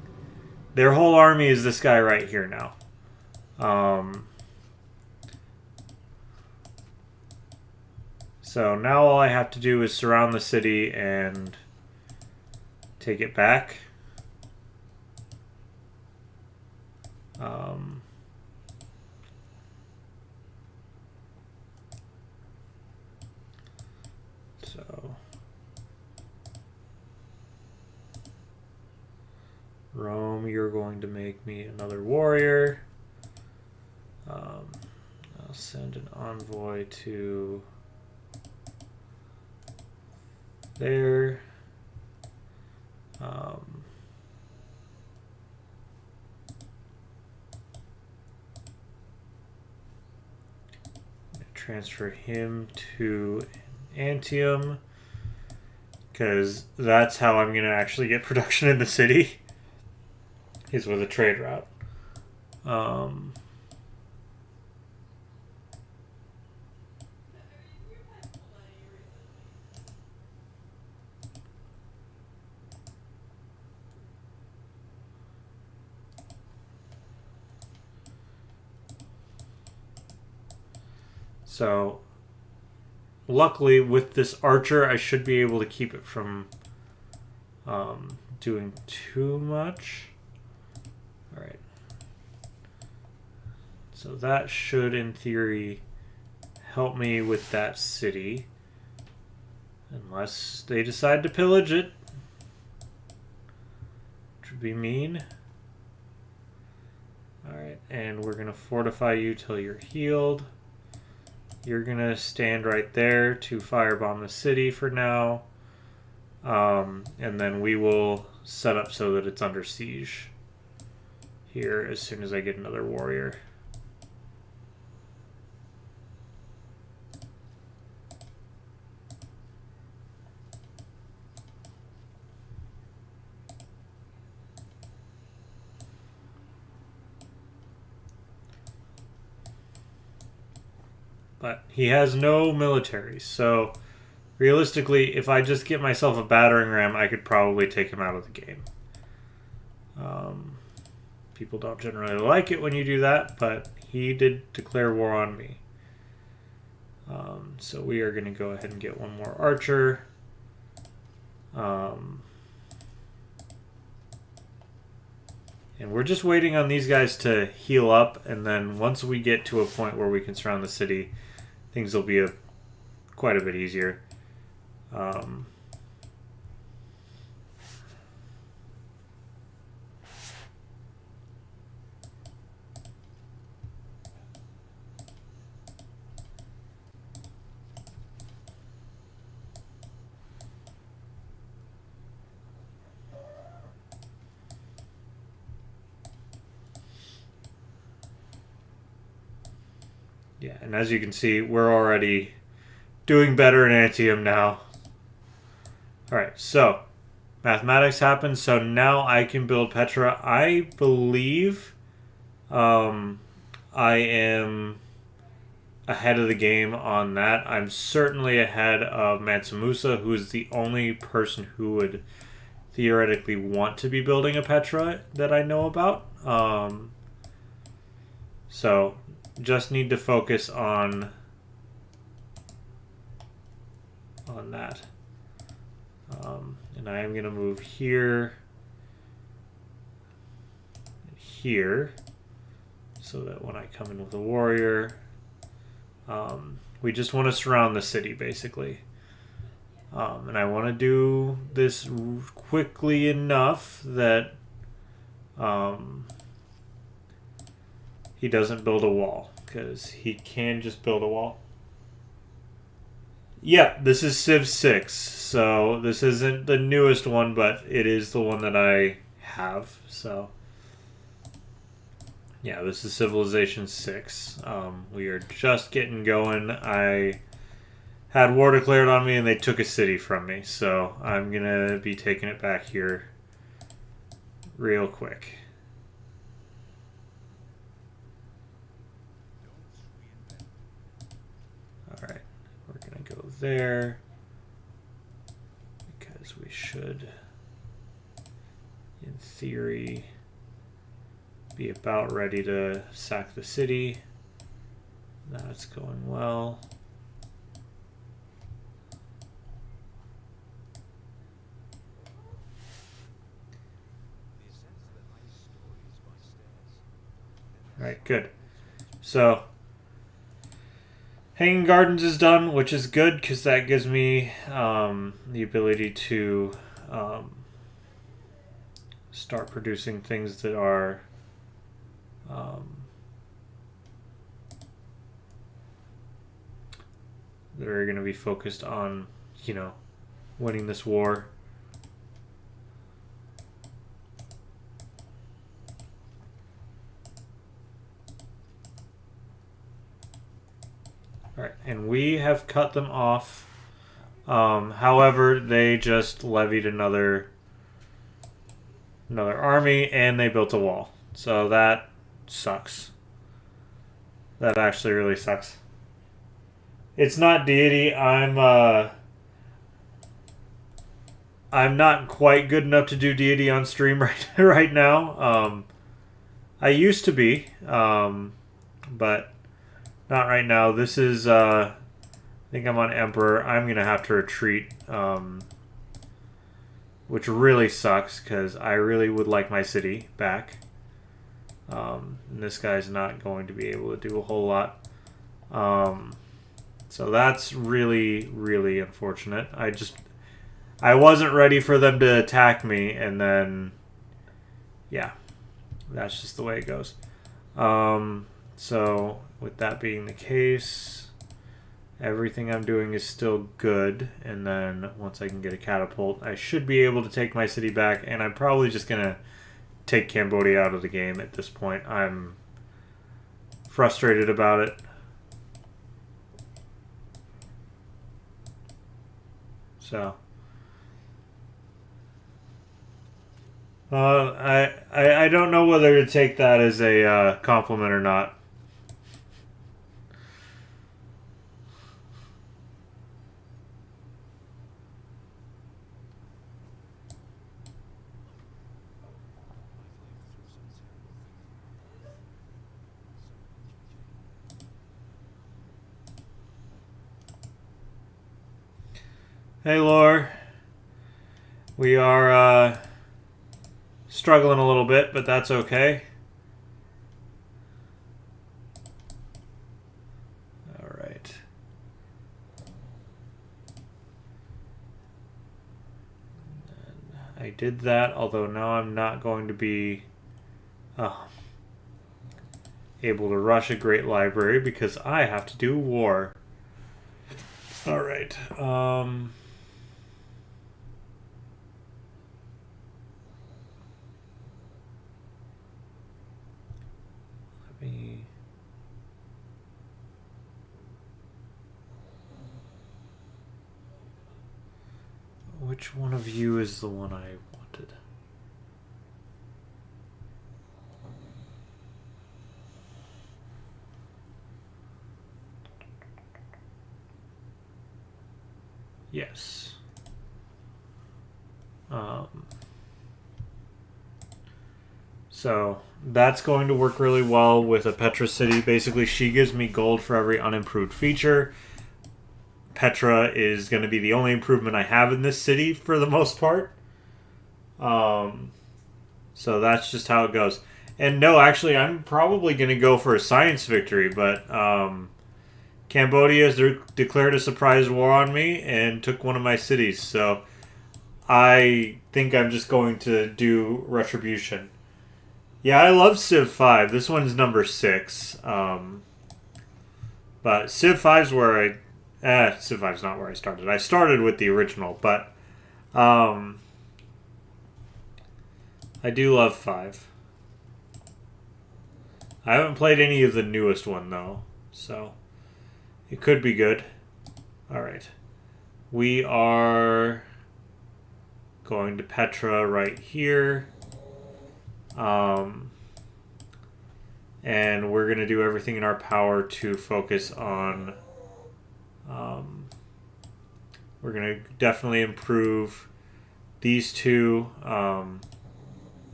Their whole army is this guy right here now. So now all I have to do is surround the city and take it back. So Rome, you're going to make me another warrior. I'll send an envoy to there. Transfer him to Antium, because that's how I'm going to actually get production in the city, is with a trade route. So luckily with this archer, I should be able to keep it from doing too much. All right. So that should, in theory, help me with that city. Unless they decide to pillage it. Which would be mean. Alright, and we're going to fortify you till you're healed. You're going to stand right there to firebomb the city for now. And then we will set up so that it's under siege here as soon as I get another warrior. But he has no military, so realistically, if I just get myself a battering ram, I could probably take him out of the game. People don't generally like it when you do that, but he did declare war on me. So we are going to go ahead and get one more archer. And we're just waiting on these guys to heal up, and then once we get to a point where we can surround the city, things will be quite a bit easier. Yeah, and as you can see, we're already doing better in Antium now. Alright, so mathematics happens, so now I can build Petra. I believe I am ahead of the game on that. I'm certainly ahead of Mansa Musa, who is the only person who would theoretically want to be building a Petra that I know about. So just need to focus on that. And I am going to move here and here so that when I come in with a warrior, we just want to surround the city basically. And I want to do this quickly enough that he doesn't build a wall, because he can just build a wall. Yeah, this is Civ 6, so this isn't the newest one, but it is the one that I have, so yeah, this is Civilization 6. We are just getting going. I had war declared on me and they took a city from me, so I'm gonna be taking it back here real quick. Alright, we're gonna go there because we should, in theory, be about ready to sack the city. That's going well. Alright, good. So, Hanging Gardens is done, which is good because that gives me the ability to start producing things that are going to be focused on, you know, winning this war. Alright, and we have cut them off. However, they just levied another army and they built a wall. So that sucks. That actually really sucks. It's not deity. I'm not quite good enough to do deity on stream right now. I used to be, but Not right now. This is, I think I'm on Emperor. I'm going to have to retreat, which really sucks because I really would like my city back. And this guy's not going to be able to do a whole lot. So that's really, really unfortunate. I wasn't ready for them to attack me, and then, yeah, that's just the way it goes. So with that being the case, everything I'm doing is still good, and then once I can get a catapult, I should be able to take my city back, and I'm probably just gonna take Cambodia out of the game at this point. I'm frustrated about it. So I don't know whether to take that as a compliment or not. Hey, Lore. We are struggling a little bit, but that's okay. All right. I did that, although now I'm not going to be able to rush a great library because I have to do war. All right. Which one of you is the one I wanted? Yes. So that's going to work really well with a Petra city. Basically, she gives me gold for every unimproved feature. Petra is going to be the only improvement I have in this city for the most part. So that's just how it goes. And no, actually, I'm probably going to go for a science victory, but Cambodia has declared a surprise war on me and took one of my cities. So I think I'm just going to do retribution. Yeah, I love Civ 5. This one's number 6. But Civ 5's where Civ 5's not where I started. I started with the original, but I do love 5. I haven't played any of the newest one, though, so it could be good. Alright. We are going to Petra right here. And we're going to do everything in our power to focus on... we're going to definitely improve these two. And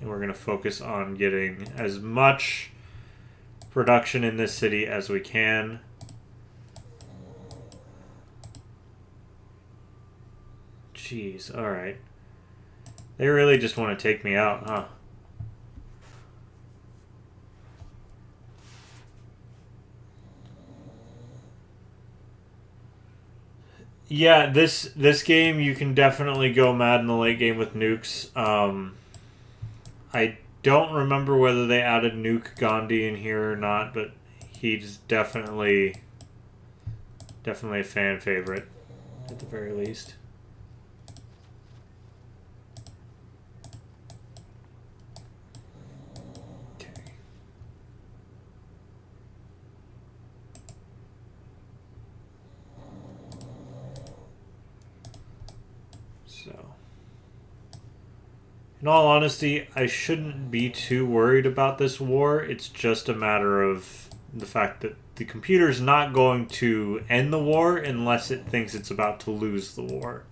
we're going to focus on getting as much production in this city as we can. Jeez, alright. They really just want to take me out, huh? Yeah, this game you can definitely go mad in the late game with nukes. I don't remember whether they added Nuke Gandhi in here or not, but he's definitely a fan favorite at the very least. In all honesty, I shouldn't be too worried about this war. It's just a matter of the fact that the computer's not going to end the war unless it thinks it's about to lose the war.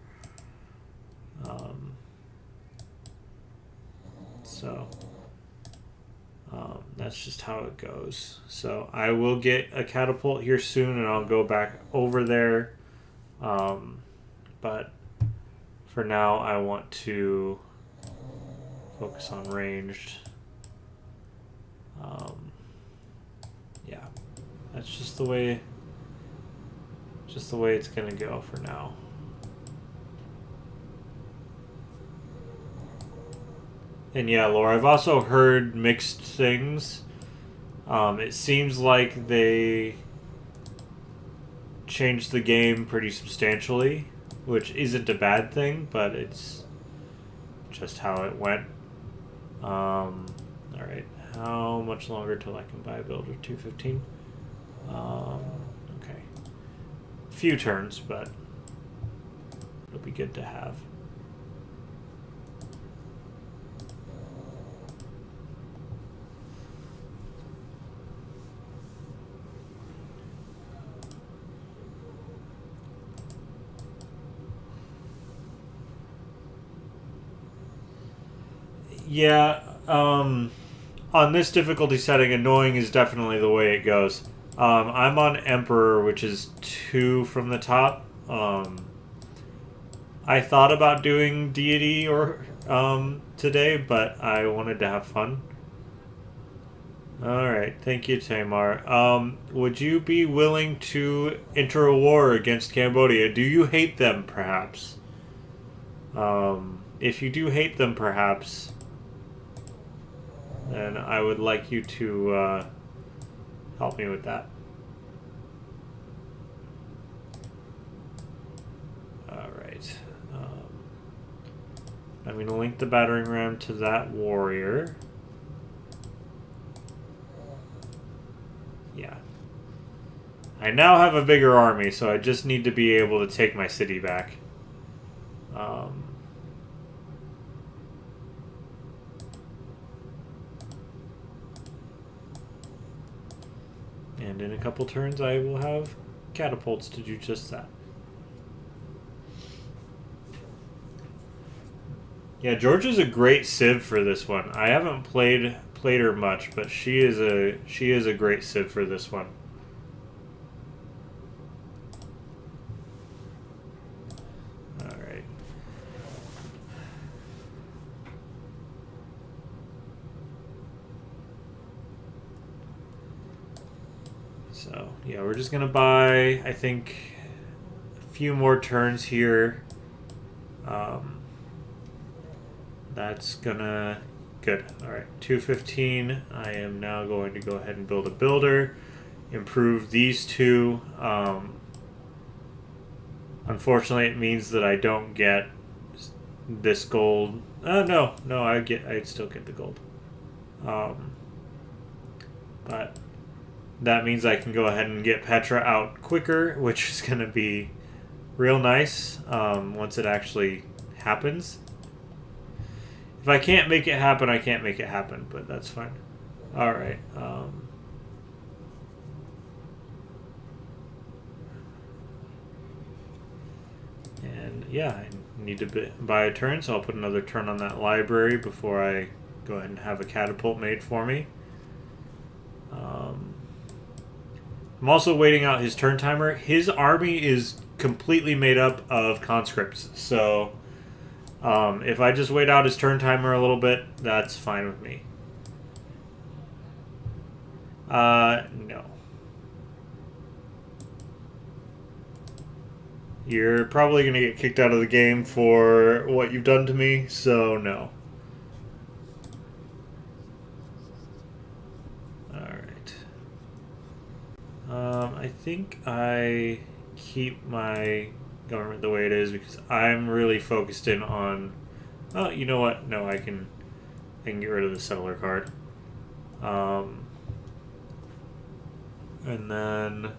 that's just how it goes. So I will get a catapult here soon, and I'll go back over there. But for now, I want to focus on ranged. Yeah, that's just the way it's gonna go for now. And yeah, Laura, I've also heard mixed things. It seems like they changed the game pretty substantially, which isn't a bad thing, but it's just how it went. Alright, how much longer till I can buy a builder? 215? Okay. Few turns, but it'll be good to have. Yeah, on this difficulty setting, annoying is definitely the way it goes. I'm on Emperor, which is 2 from the top. I thought about doing Deity or today, but I wanted to have fun. Alright, thank you, Tamar. Would you be willing to enter a war against Cambodia? Do you hate them, perhaps? If you do hate them, perhaps, then I would like you to help me with that. Alright. I'm going to link the battering ram to that warrior. Yeah. I now have a bigger army, so I just need to be able to take my city back. And in a couple turns, I will have catapults to do just that. Yeah, Georgia's a great civ for this one. I haven't played her much, but she is a great civ for this one. All right. So, yeah, we're just going to buy, I think, a few more turns here. That's gonna... Good. Alright, 215. I am now going to go ahead and build a builder. Improve these two. Unfortunately, it means that I don't get this gold. No, I'd still get the gold. But that means I can go ahead and get Petra out quicker, which is going to be real nice once it actually happens. If I can't make it happen, I can't make it happen, but that's fine. Alright. And yeah, I need to buy a turn, so I'll put another turn on that library before I go ahead and have a catapult made for me. I'm also waiting out his turn timer. His army is completely made up of conscripts, so if I just wait out his turn timer a little bit, that's fine with me. No. You're probably going to get kicked out of the game for what you've done to me, so no. Alright. I think I keep my government the way it is because I'm really focused in on... Oh, you know what? No, I can get rid of the settler card. And then...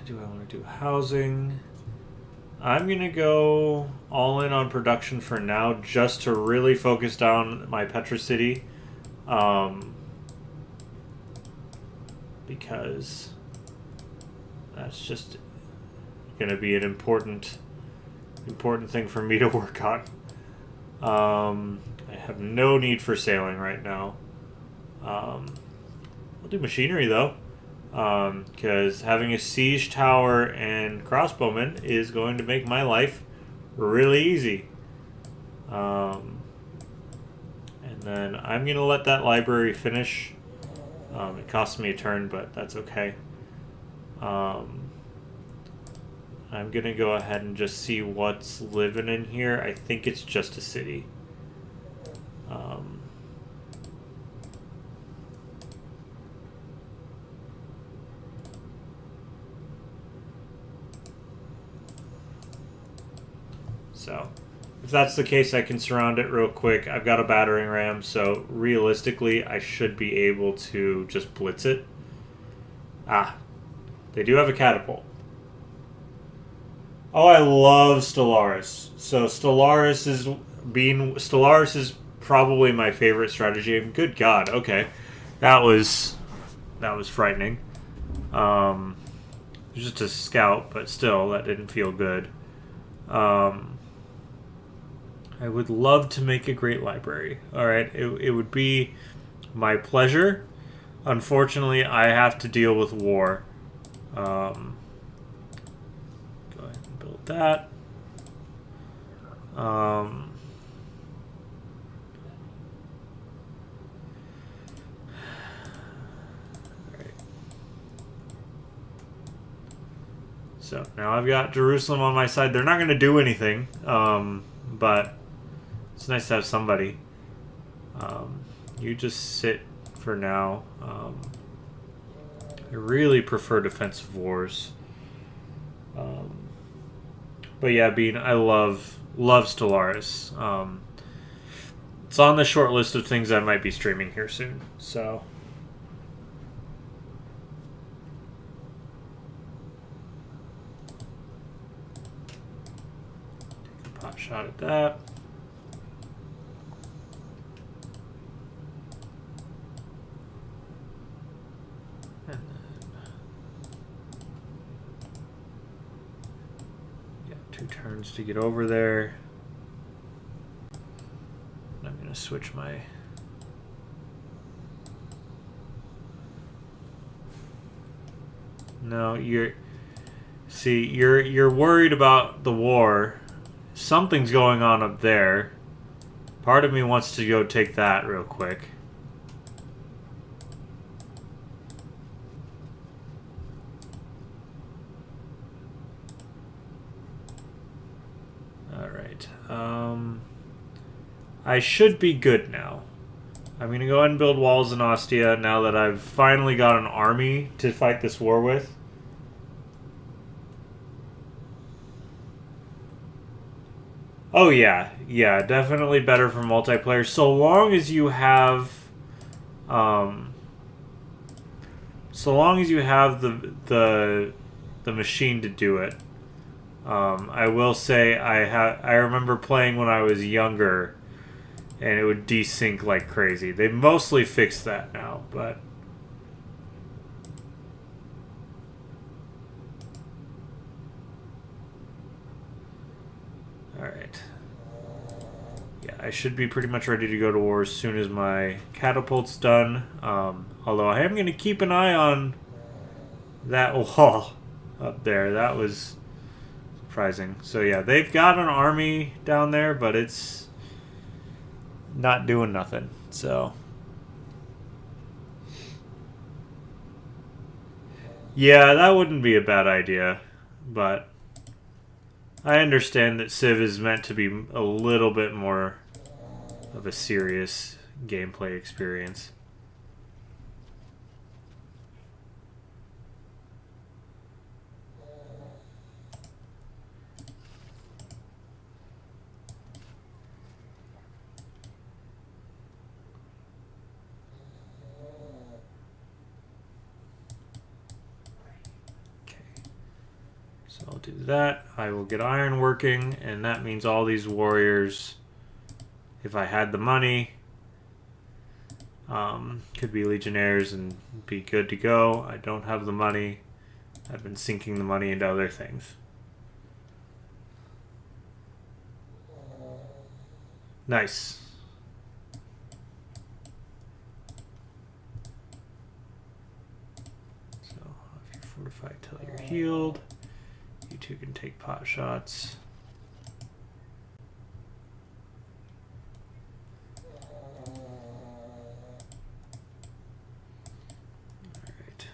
Do I want to do housing? I'm going to go all in on production for now just to really focus down my Petra City. Because that's just going to be an important thing for me to work on. I have no need for sailing right now. I'll do machinery though, because having a siege tower and crossbowmen is going to make my life really easy. And then I'm going to let that library finish. It costs me a turn, but that's okay. I'm going to go ahead and just see what's living in here. I think it's just a city. So, if that's the case, I can surround it real quick. I've got a battering ram, so realistically, I should be able to just blitz it. Ah, they do have a catapult. Oh, I love Stellaris. So Stellaris is probably my favorite strategy. Good God, okay, that was frightening. Just a scout, but still, that didn't feel good. I would love to make a great library. All right, it would be my pleasure. Unfortunately, I have to deal with war. Go ahead and build that. Right. So now I've got Jerusalem on my side. They're not going to do anything, but it's nice to have somebody. You just sit for now. I really prefer defensive wars. But yeah, Bean, I love Stellaris. It's on the short list of things I might be streaming here soon. So. Take a pot shot at that. Turns to get over there. I'm going to switch my... No, you're worried about the war. Something's going on up there. Part of me wants to go take that real quick. I should be good now. I'm going to go ahead and build walls in Ostia now that I've finally got an army to fight this war with. Oh yeah, definitely better for multiplayer. So long as you have, the machine to do it. I will say I remember playing when I was younger, and it would desync like crazy. They mostly fixed that now, but. Alright. Yeah, I should be pretty much ready to go to war as soon as my catapult's done. Although I am going to keep an eye on that wall up there. That was surprising. So yeah, they've got an army down there, but it's not doing nothing. So yeah, that wouldn't be a bad idea, but I understand that Civ is meant to be a little bit more of a serious gameplay experience. I'll do that. I will get iron working, and that means all these warriors, if I had the money, could be legionnaires and be good to go. I don't have the money. I've been sinking the money into other things. Nice. healed. You two can take pot shots. Alright.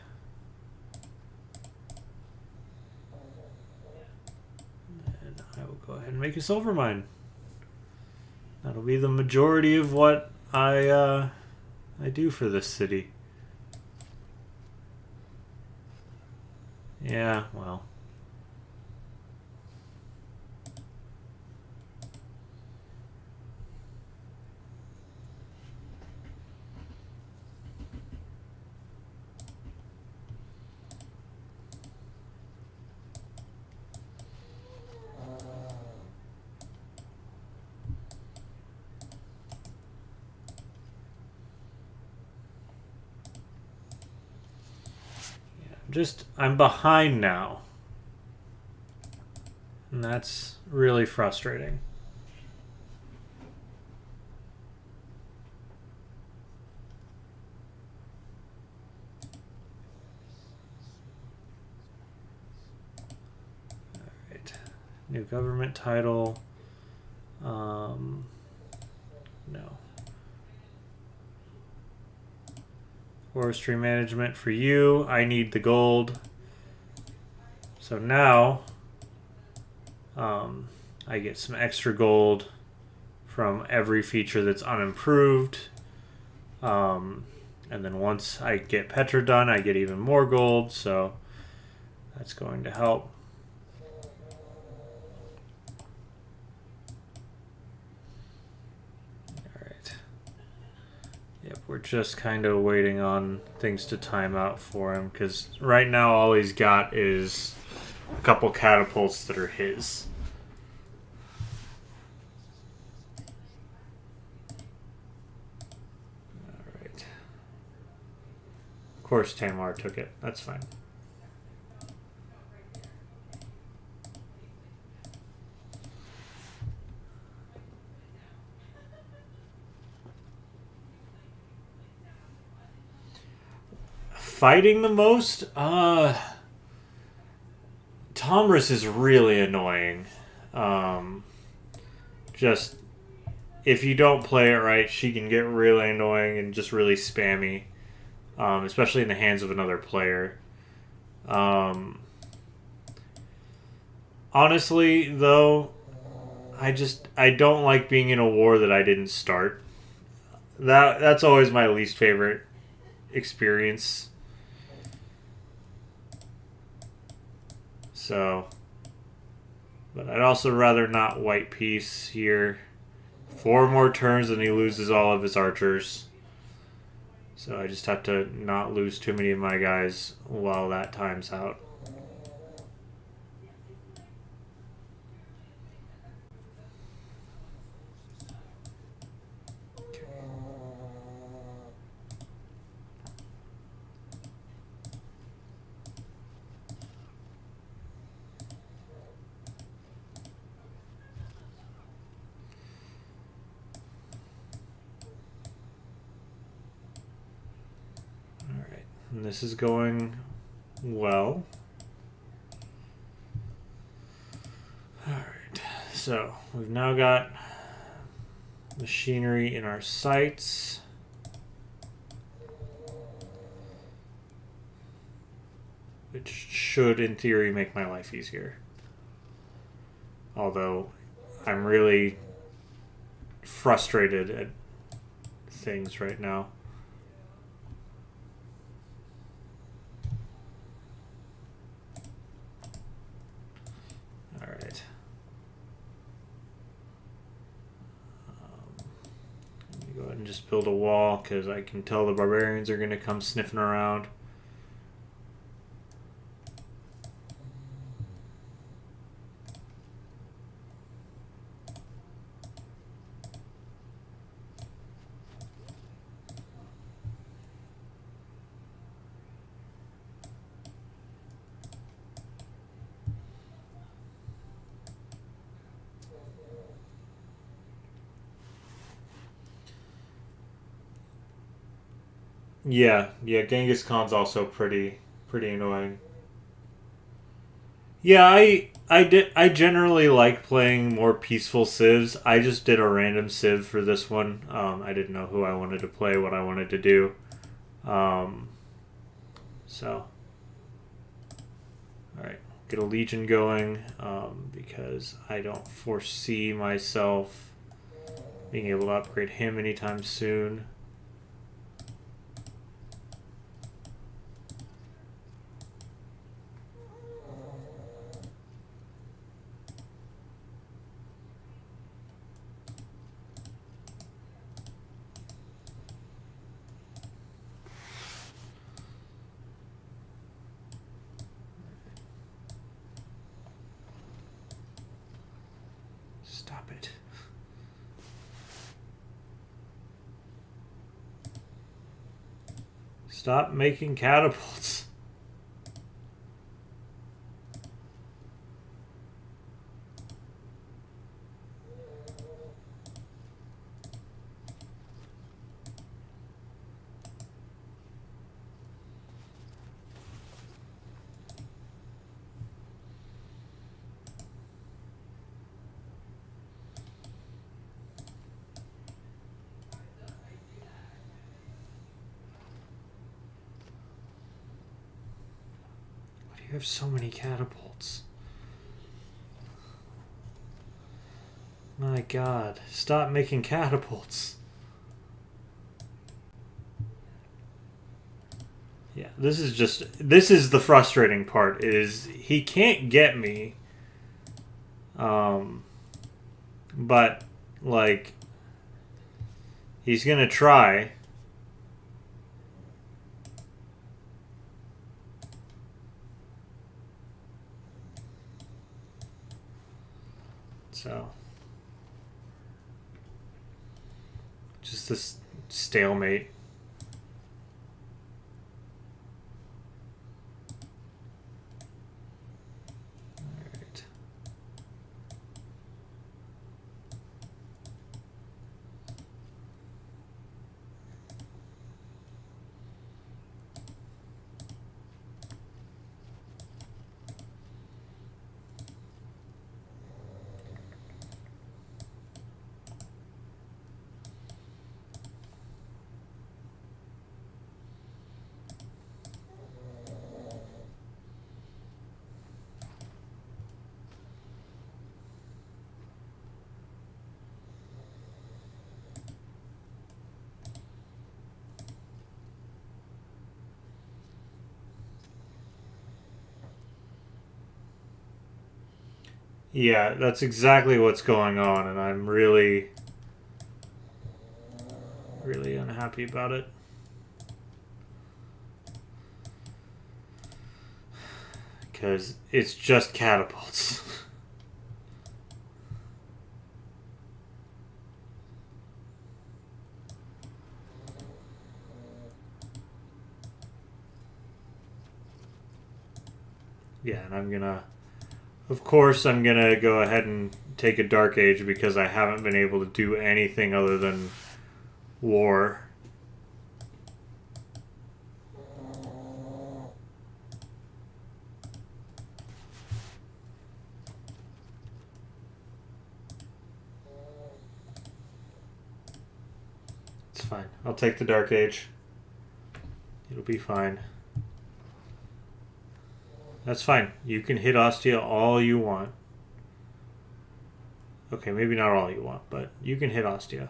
And I will go ahead and make a silver mine. That'll be the majority of what I do for this city. Yeah, well. I'm behind now. And that's really frustrating. Alright. New government title. No. Forestry management for you. I need the gold. So now I get some extra gold from every feature that's unimproved. And then once I get Petra done, I get even more gold. So that's going to help. Yep, we're just kind of waiting on things to time out for him, because right now all he's got is a couple catapults that are his. Alright. Of course Tamar took it. That's fine. Fighting the most? Tomris is really annoying. Just, if you don't play it right, she can get really annoying and just really spammy. Especially in the hands of another player. Honestly, though, I don't like being in a war that I didn't start. That's always my least favorite experience. So, but I'd also rather not white peace here. 4 more turns and he loses all of his archers. So I just have to not lose too many of my guys while that time's out. And this is going well. Alright, so we've now got machinery in our sights. Which should, in theory, make my life easier. Although, I'm really frustrated at things right now. Alright. Let me go ahead and just build a wall, because I can tell the barbarians are going to come sniffing around. Yeah, Genghis Khan's also pretty annoying. Yeah, I generally like playing more peaceful civs. I just did a random civ for this one. I didn't know who I wanted to play, what I wanted to do. So, all right, get a legion going because I don't foresee myself being able to upgrade him anytime soon. Stop it. Stop making catapults. You have so many catapults. My god, stop making catapults. Yeah, this is the frustrating part, is he can't get me. But, like, he's gonna try. So, just this stalemate. Alright. Yeah, that's exactly what's going on, and I'm really, really unhappy about it. Because it's just catapults. Yeah, and I'm gonna... Of course, I'm gonna go ahead and take a Dark Age because I haven't been able to do anything other than war. It's fine. I'll take the Dark Age. It'll be fine. That's fine. You can hit Ostia all you want. Okay, maybe not all you want, but you can hit Ostia.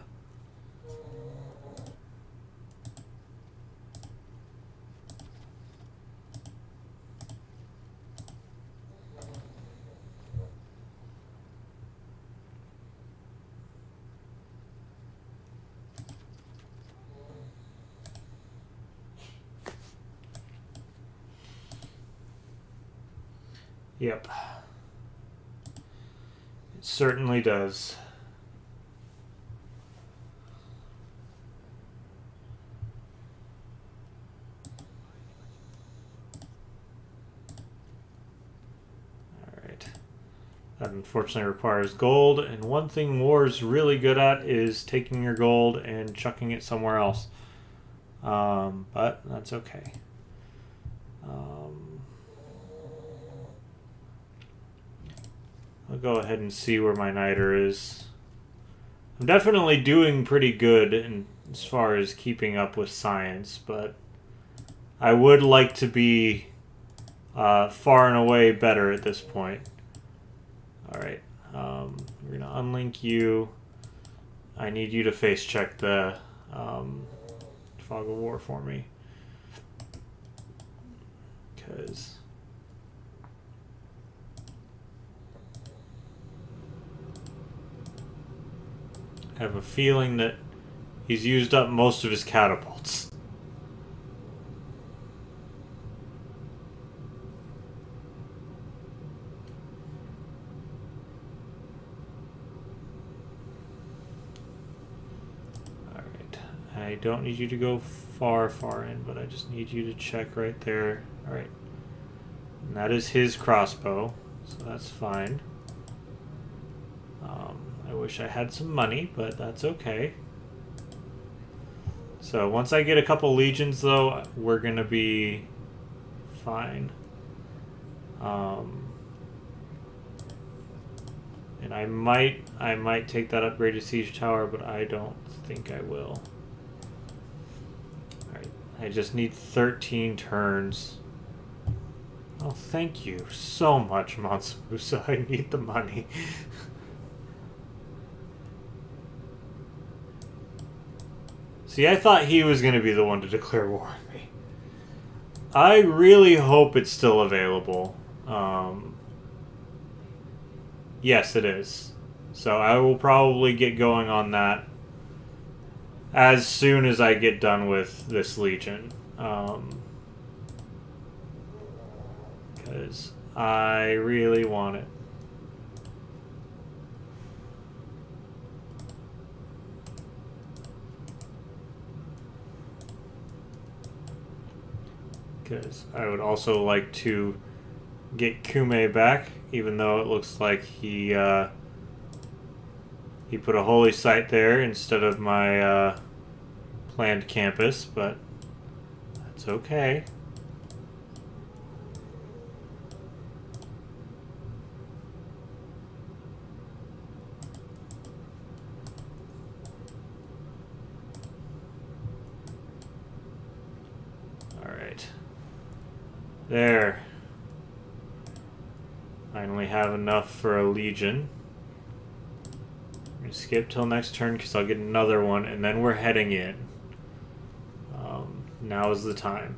Yep. It certainly does. Alright. That unfortunately requires gold, and one thing war's really good at is taking your gold and chucking it somewhere else. But that's okay. I'll go ahead and see where my niter is. I'm definitely doing pretty good as far as keeping up with science, but I would like to be far and away better at this point. Alright, we're going to unlink you. I need you to face check the Fog of War for me. Because I have a feeling that he's used up most of his catapults. Alright. I don't need you to go far in, but I just need you to check right there. Alright. And that is his crossbow, so that's fine. I wish I had some money, but that's okay. So once I get a couple legions, though, we're gonna be fine. And I might take that upgraded siege tower, but I don't think I will. Alright, I just need 13 turns. Oh, thank you so much, Mansa Musa. I need the money. See, I thought he was going to be the one to declare war on me. I really hope it's still available. Yes, it is. So I will probably get going on that as soon as I get done with this Legion. Because I really want it. Because I would also like to get Kume back, even though it looks like he put a holy site there instead of my planned campus, but that's okay. There. Finally have enough for a Legion. I'm going to skip till next turn because I'll get another one, and then we're heading in. Now is the time.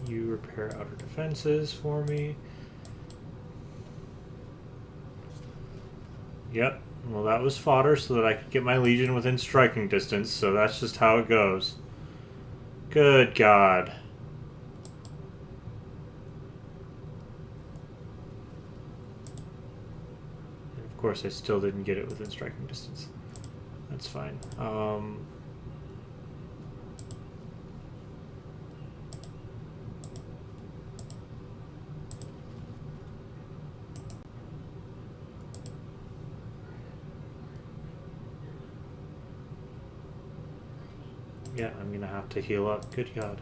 You repair outer defenses for me. Yep. Well, that was fodder so that I could get my Legion within striking distance, so that's just how it goes. Good God. And of course, I still didn't get it within striking distance. That's fine. Yeah, I'm gonna have to heal up. Good God.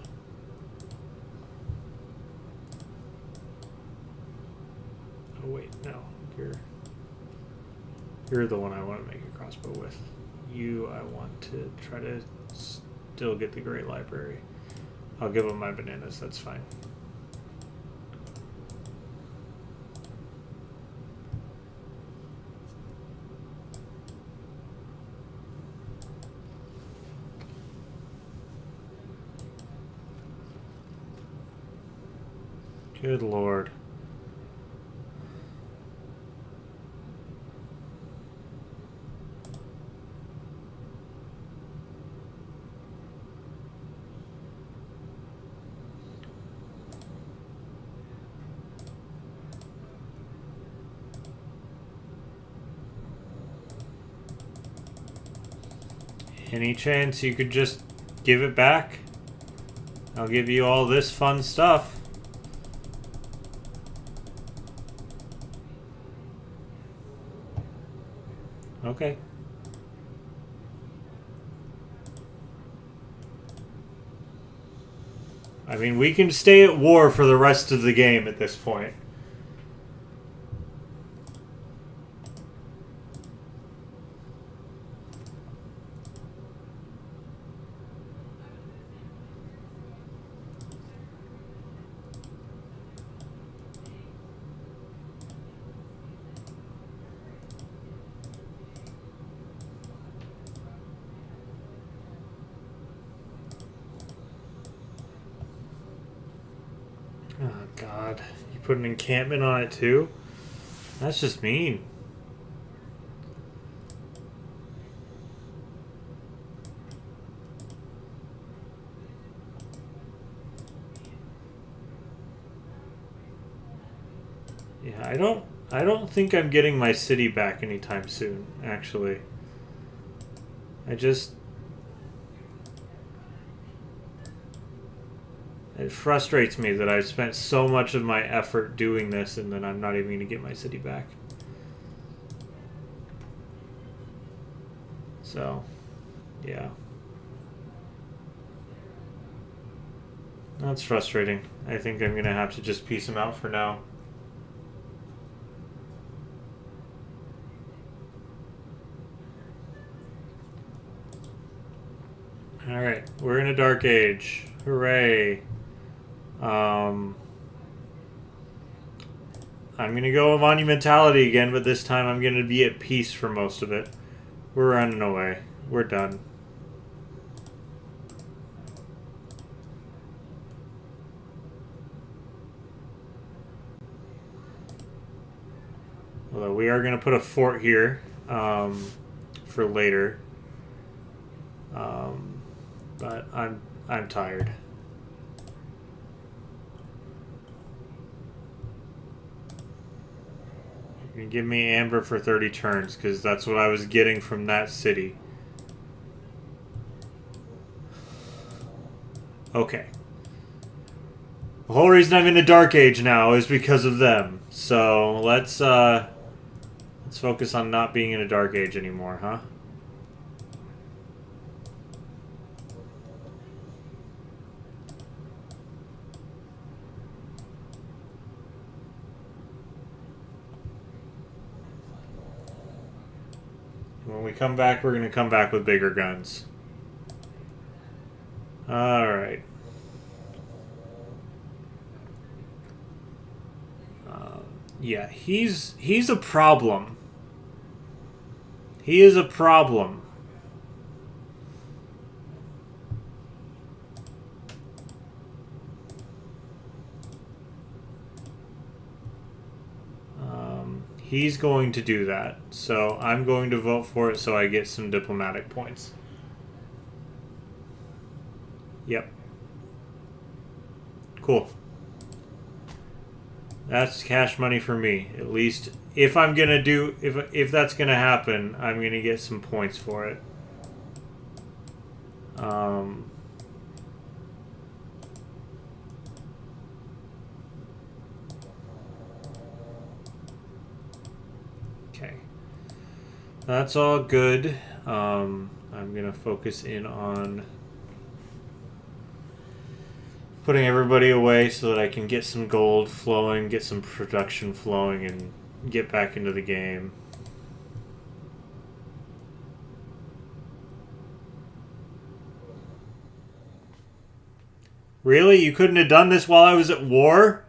Oh wait, no. You're the one I want to make a crossbow with. You, I want to try to still get the Great Library. I'll give him my bananas, that's fine. Good Lord. Any chance you could just give it back? I'll give you all this fun stuff. Okay. I mean, we can stay at war for the rest of the game at this point. Oh, God. You put an encampment on it, too? That's just mean. Yeah, I don't think I'm getting my city back anytime soon, actually. It frustrates me that I've spent so much of my effort doing this and then I'm not even going to get my city back. So, yeah. That's frustrating. I think I'm going to have to just piece them out for now. Alright, we're in a dark age. Hooray. I'm going to go monumentality again, but this time I'm going to be at peace for most of it. We're running away. We're done. Although we are going to put a fort here for later. But I'm tired. You can give me amber for 30 turns because that's what I was getting from that city. Okay. The whole reason I'm in the Dark Age now is because of them. So let's focus on not being in a Dark Age anymore, huh? When we come back, we're going to come back with bigger guns. Alright. Yeah, he's a problem. He is a problem. He's going to do that. So I'm going to vote for it so I get some diplomatic points. Yep. Cool. That's cash money for me. At least if I'm going to do... If that's going to happen, I'm going to get some points for it. Okay. That's all good. I'm going to focus in on putting everybody away so that I can get some gold flowing, get some production flowing, and get back into the game. Really? You couldn't have done this while I was at war?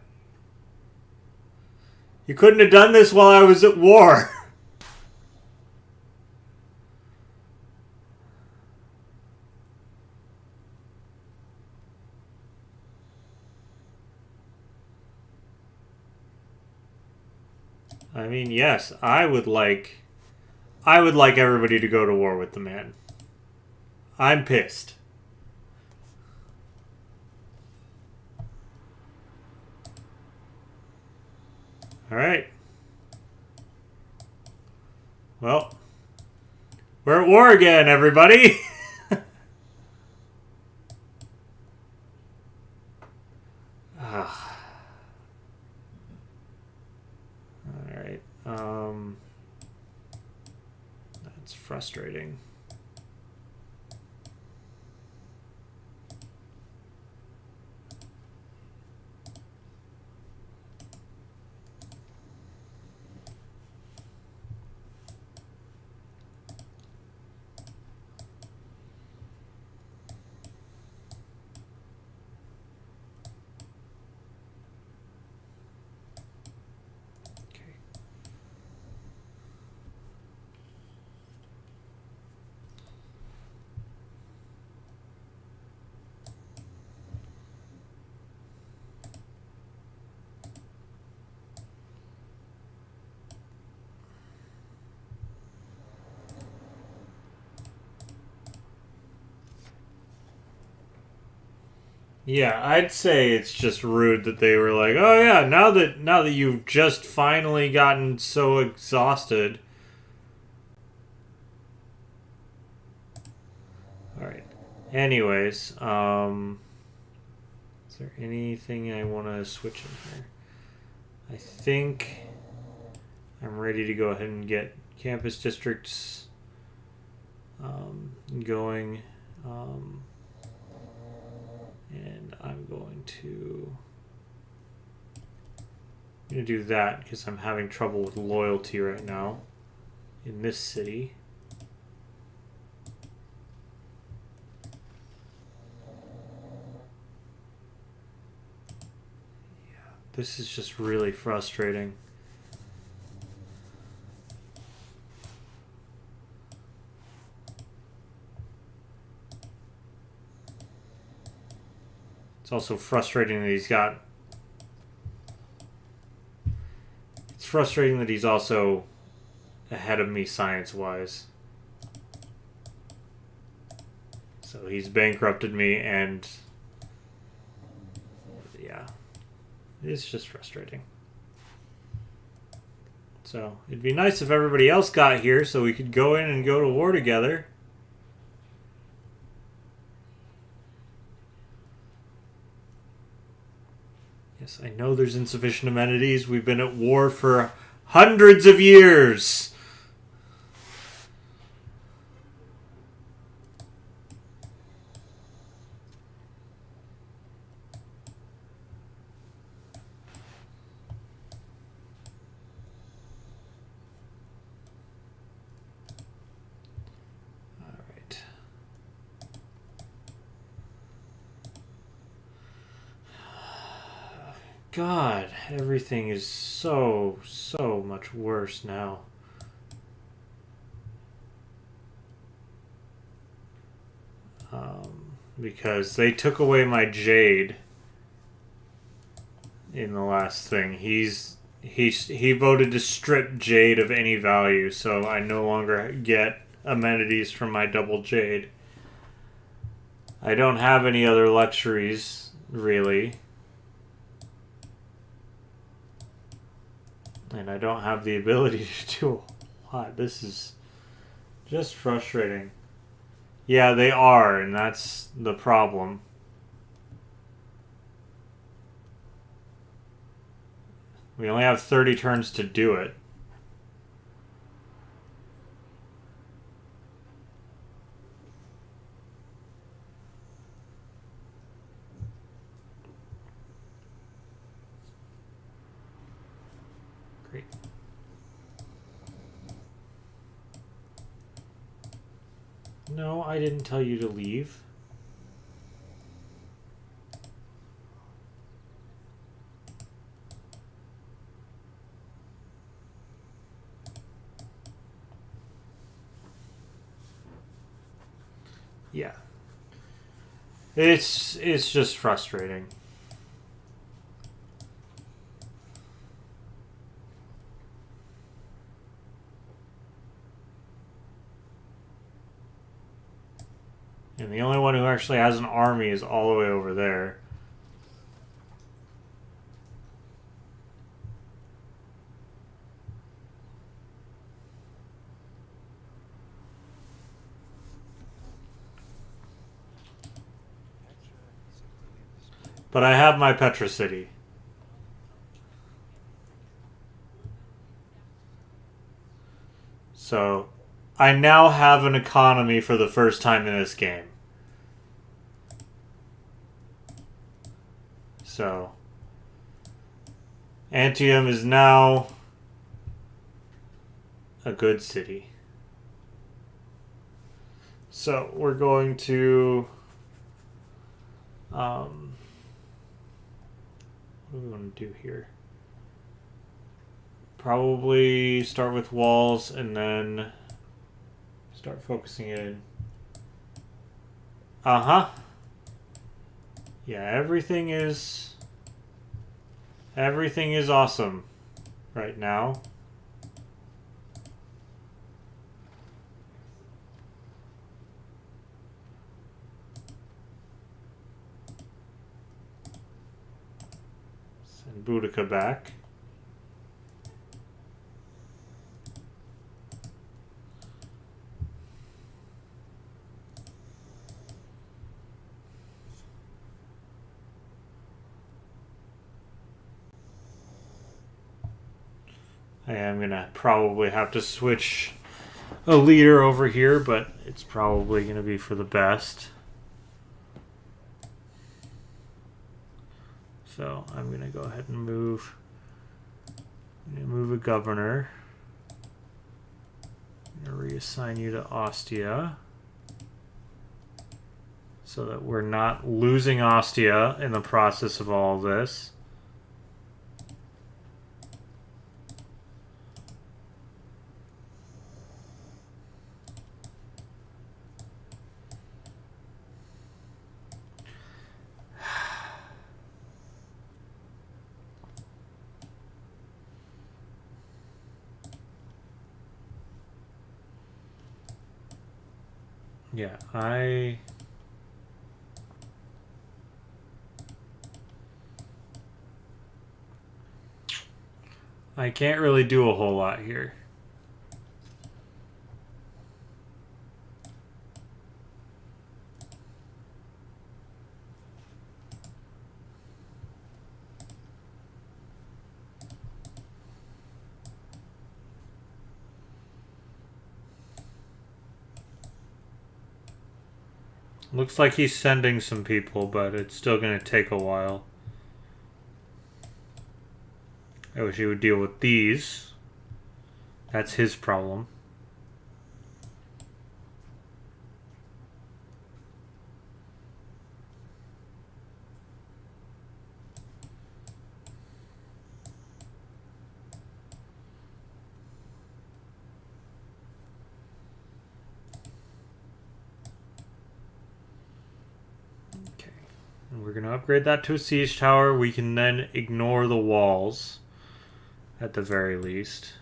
You couldn't have done this while I was at war. I mean, yes, I would like everybody to go to war with the man. I'm pissed. All right. Well, we're at war again, everybody. frustrating. Yeah, I'd say it's just rude that they were like, "Oh yeah, now that you've just finally gotten so exhausted." All right. Anyways, is there anything I want to switch in here? I think I'm ready to go ahead and get campus districts going. And I'm going to do that because I'm having trouble with loyalty right now in this city. Yeah, this is just really frustrating. It's also frustrating that he's got... It's frustrating that he's also ahead of me science-wise. So he's bankrupted me and... Yeah. It's just frustrating. So it'd be nice if everybody else got here so we could go in and go to war together. Yes, I know there's insufficient amenities. We've been at war for hundreds of years. All right. God, everything is so much worse now. Because they took away my jade in the last thing. He voted to strip jade of any value, so I no longer get amenities from my double jade. I don't have any other luxuries, really. And I don't have the ability to do a lot. This is just frustrating. Yeah, they are, and that's the problem. We only have 30 turns to do it. Great. No, I didn't tell you to leave. Yeah. It's just frustrating. And the only one who actually has an army is all the way over there. But I have my Petra City. So I now have an economy for the first time in this game. So, Antium is now a good city. So, we're going to... what do we want to do here? Probably start with walls and then start focusing in. Uh-huh. Yeah, everything is awesome right now. Send Boudica back. I am gonna probably have to switch a leader over here, but it's probably gonna be for the best. So I'm gonna go ahead and move a governor. I'm gonna reassign you to Ostia so that we're not losing Ostia in the process of all of this. Yeah, I can't really do a whole lot here. Looks like he's sending some people, but it's still going to take a while. I wish he would deal with these. That's his problem. We're going to upgrade that to a siege tower. We can then ignore the walls at the very least.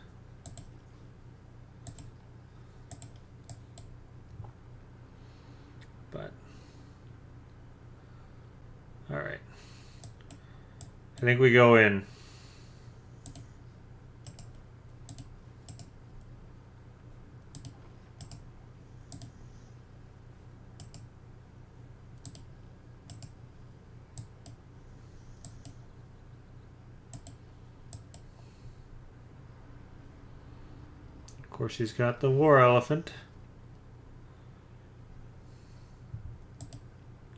But all right. I think we go in. Of course, he's got the war elephant.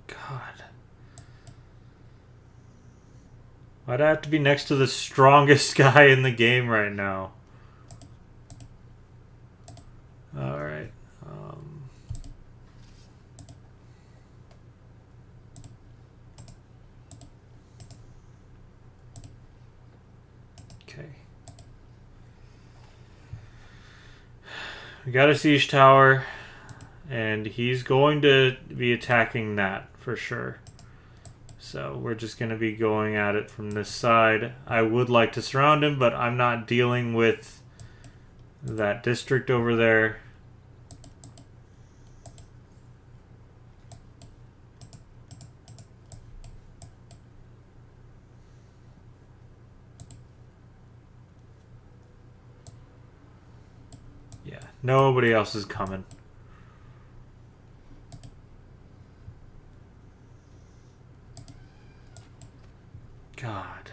God. Why'd I have to be next to the strongest guy in the game right now? Alright. Okay. We got a siege tower, and he's going to be attacking that for sure. So we're just going to be going at it from this side. I would like to surround him, but I'm not dealing with that district over there. Yeah, nobody else is coming. God.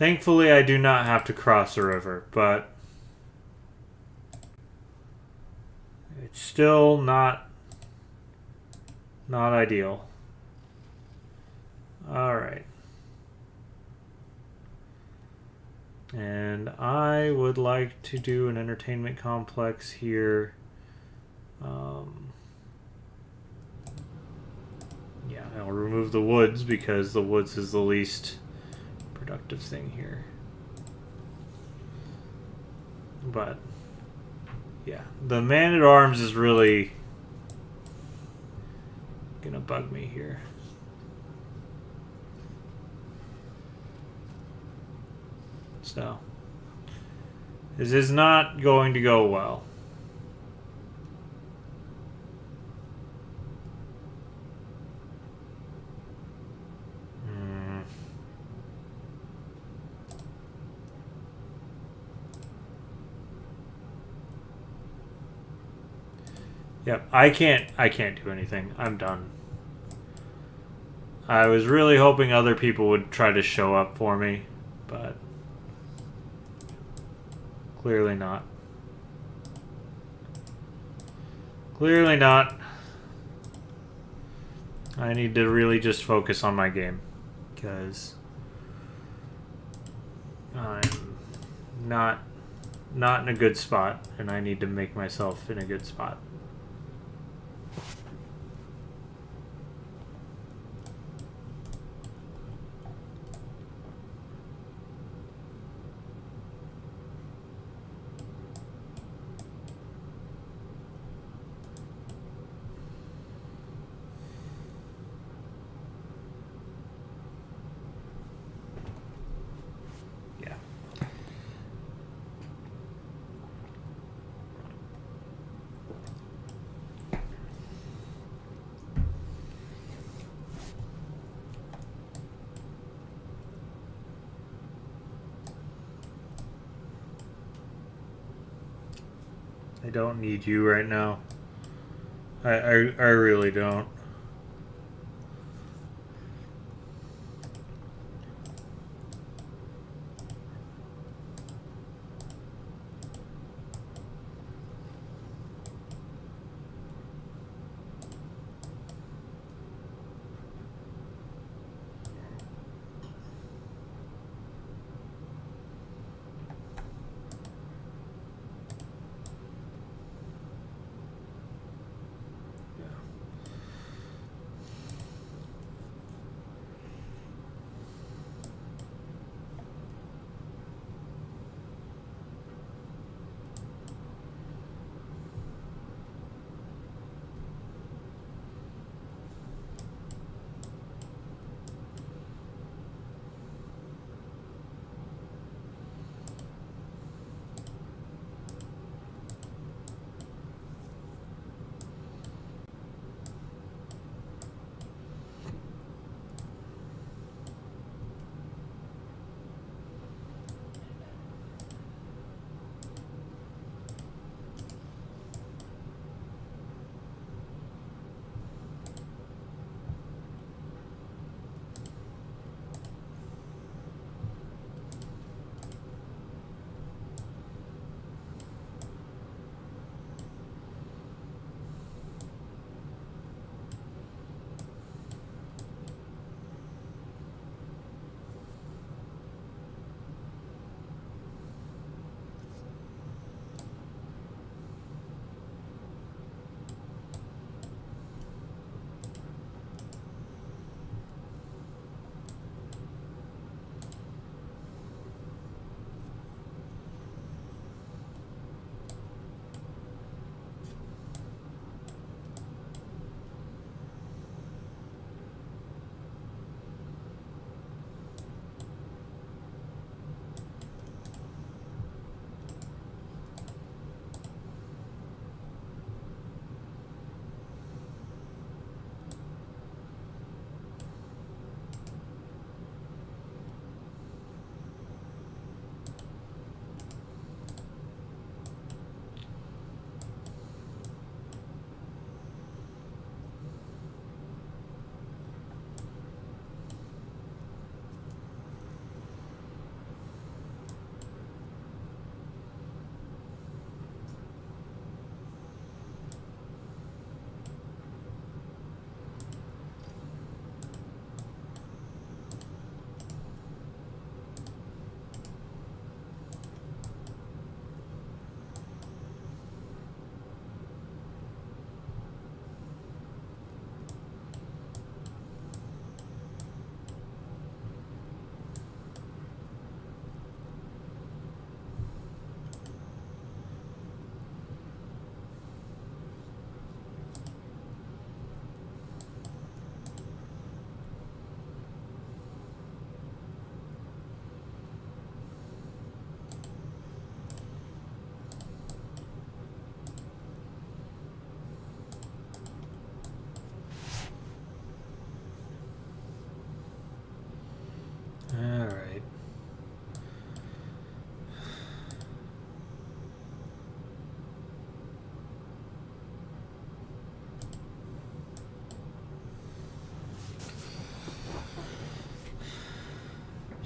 Thankfully, I do not have to cross a river, but it's still not ideal. All right. And I would like to do an entertainment complex here. Yeah, I'll remove the woods because the woods is the least productive thing here. But yeah, the Man-at-Arms is really gonna bug me here. So this is not going to go well. Yep, I can't do anything. I'm done. I was really hoping other people would try to show up for me, but clearly not. Clearly not. I need to really just focus on my game, because I'm not in a good spot, and I need to make myself in a good spot. I don't need you right now. I really don't.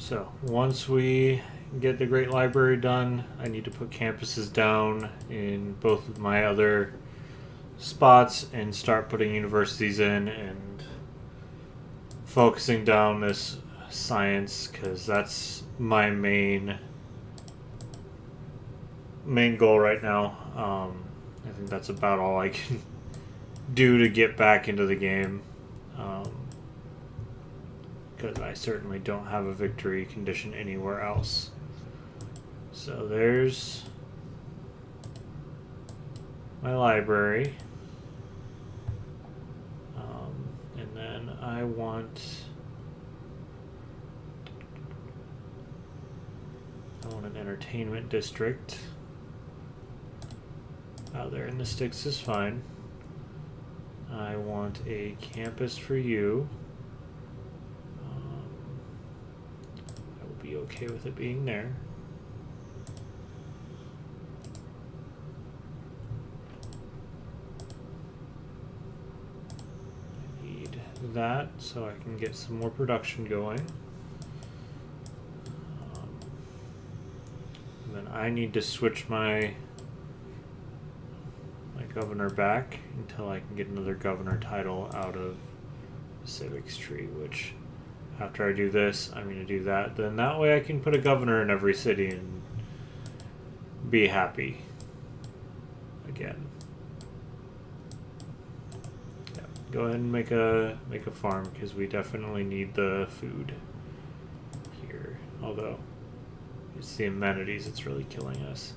So once we get the Great Library done, I need to put campuses down in both of my other spots and start putting universities in and focusing down this science, because that's my main goal right now. I think that's about all I can do to get back into the game, because I certainly don't have a victory condition anywhere else. So there's my library, and then I want an entertainment district. Out there in the sticks is fine. I want a campus for you. I will be okay with it being there. I need that so I can get some more production going. And then I need to switch my governor back until I can get another governor title out of the civics tree, which after I do this, I'm going to do that. Then that way I can put a governor in every city and be happy again. Yeah, go ahead and make a farm, because we definitely need the food here. Although it's the amenities that's really killing us.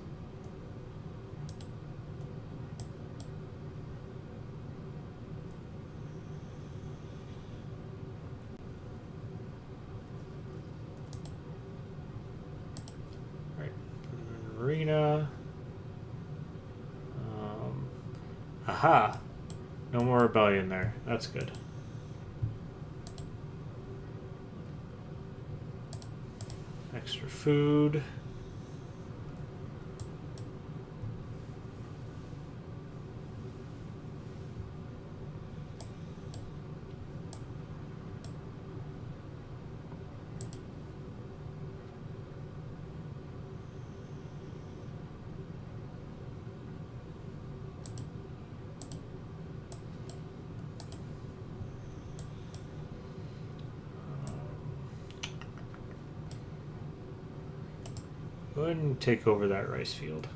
Arena. Aha! No more rebellion there. That's good. Extra food. Go ahead and take over that rice field.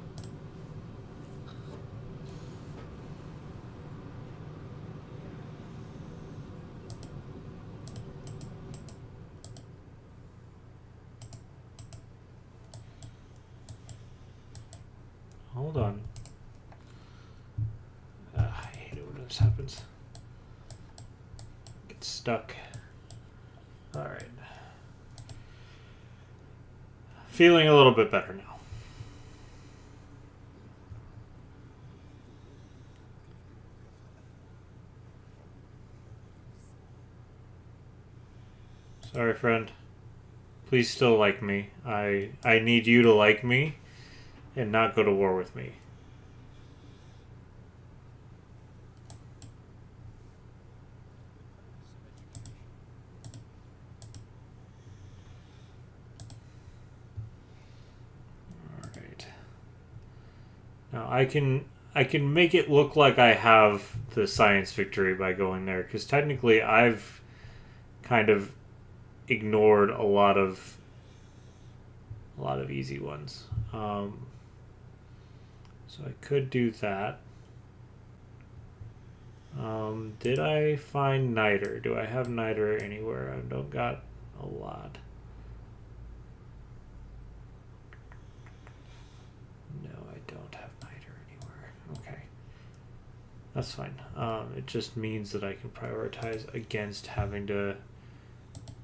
Hold on. I hate it when this happens. Get stuck. Alright. Feeling a little bit better now. Sorry, friend. Please still like me. I need you to like me and not go to war with me. Now I can make it look like I have the science victory by going there, because technically I've kind of ignored a lot of easy ones. So I could do that. Did I find niter? Do I have niter anywhere? I don't got a lot. That's fine. It just means that I can prioritize against having to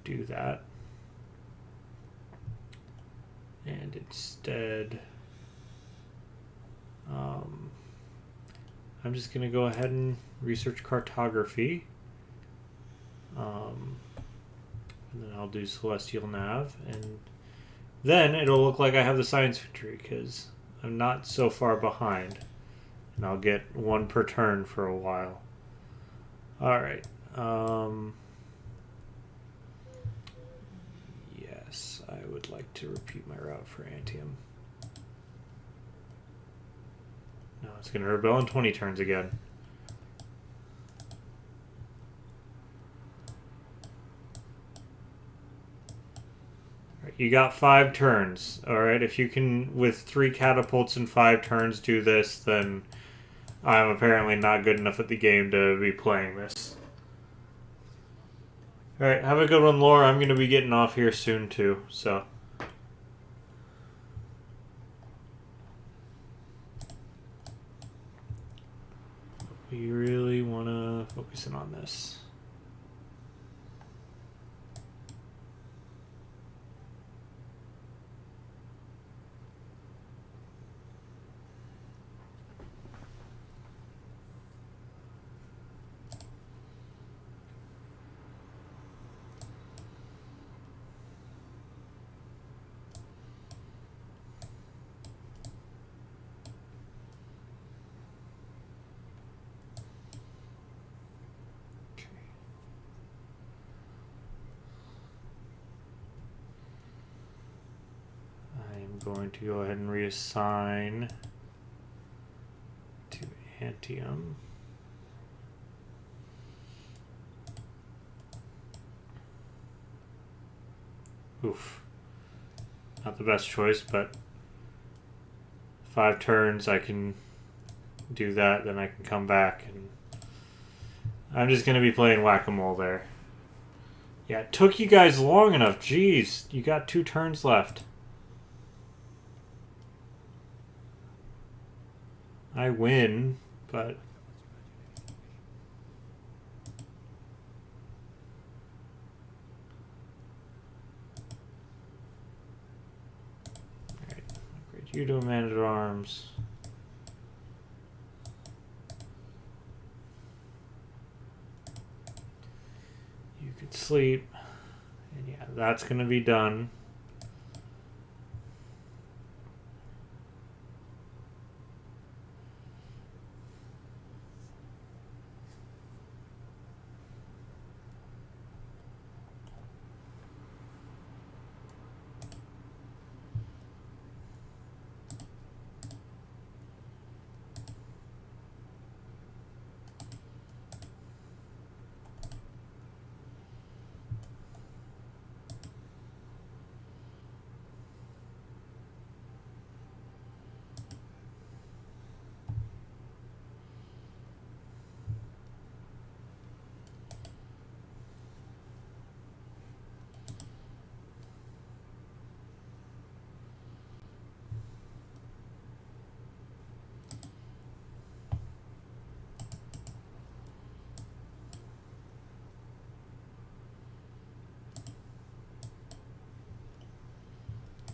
do that. And instead, I'm just going to go ahead and research cartography. And then I'll do celestial nav. And then it'll look like I have the science victory, because I'm not so far behind. And I'll get one per turn for a while. Alright. Yes. Yes, I would like to repeat my route for Antium. No, it's going to rebel in 20 turns again. You got 5 turns. Alright, if you can, with 3 catapults in 5 turns, do this, then I'm apparently not good enough at the game to be playing this. Alright, have a good one, Laura. I'm going to be getting off here soon, too, so... We really want to focus in on this. Going to go ahead and reassign to Antium. Oof. Not the best choice, but 5 turns I can do that, then I can come back, and I'm just going to be playing whack-a-mole there. Yeah, it took you guys long enough. Jeez, you got 2 turns left. I win, but... Alright, upgrade you to a man-at-arms. You could sleep. And yeah, that's going to be done.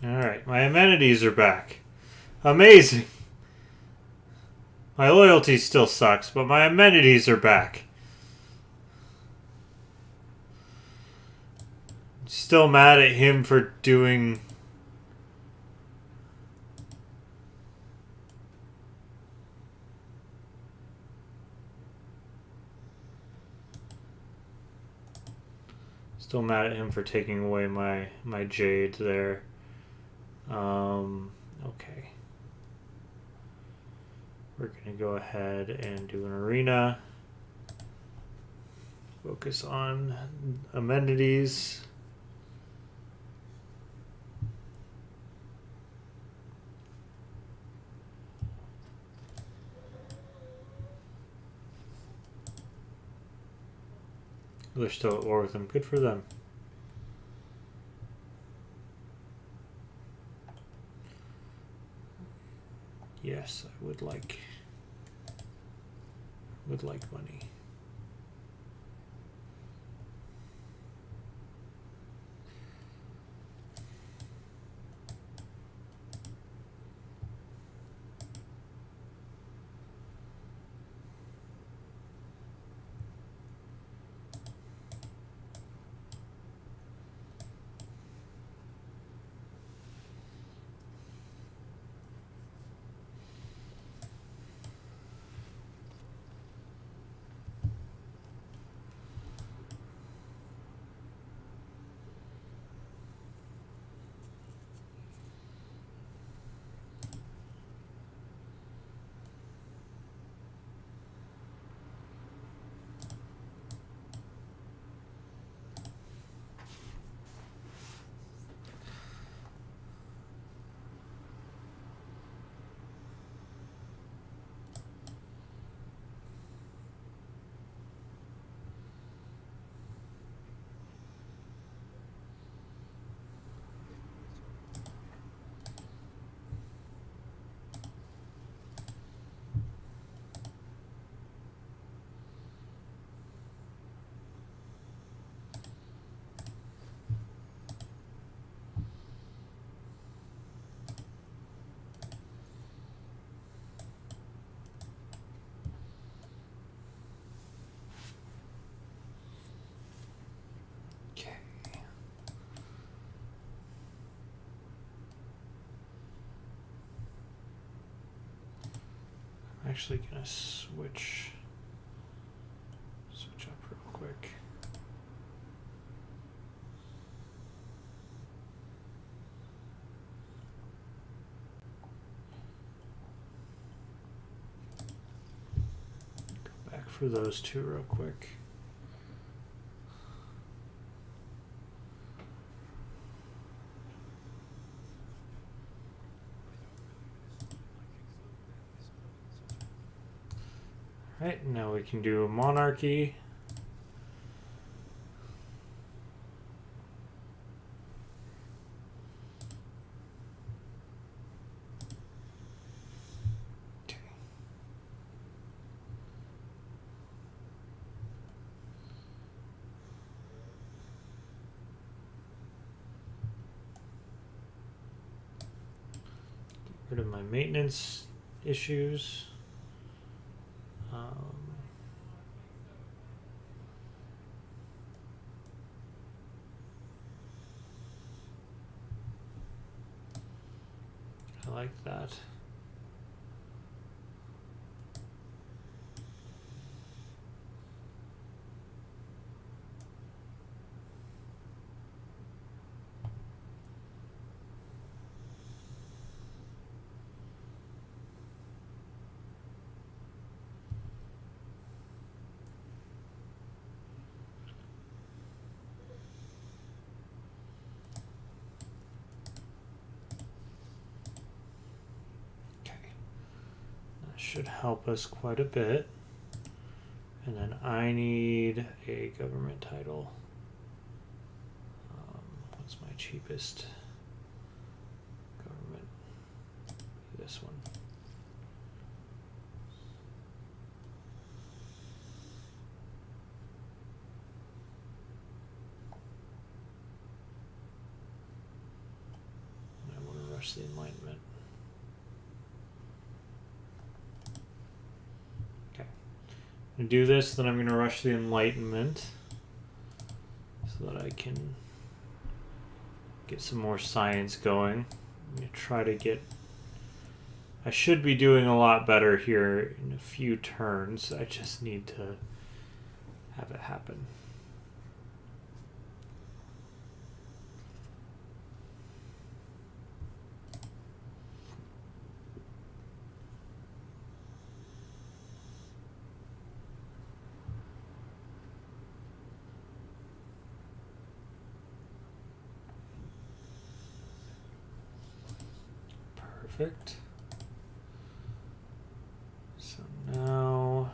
Alright, my amenities are back. Amazing! My loyalty still sucks, but my amenities are back. Still mad at him for doing... Still mad at him for taking away my jade there. Okay. We're going to go ahead and do an arena. Focus on amenities. They're still at war with them. Good for them. Yes, I would like money. actually gonna switch up real quick. Go back for those two real quick. Right, now we can do a monarchy. Okay. Get rid of my maintenance issues. I like that. Should help us quite a bit. And then I need a government title. What's my cheapest government? This one. And I want to rush the Enlightenment. To do this, then I'm going to rush the Enlightenment so that I can get some more science going. I'm going to try to get... I should be doing a lot better here in a few turns. I just need to have it happen. Perfect. So now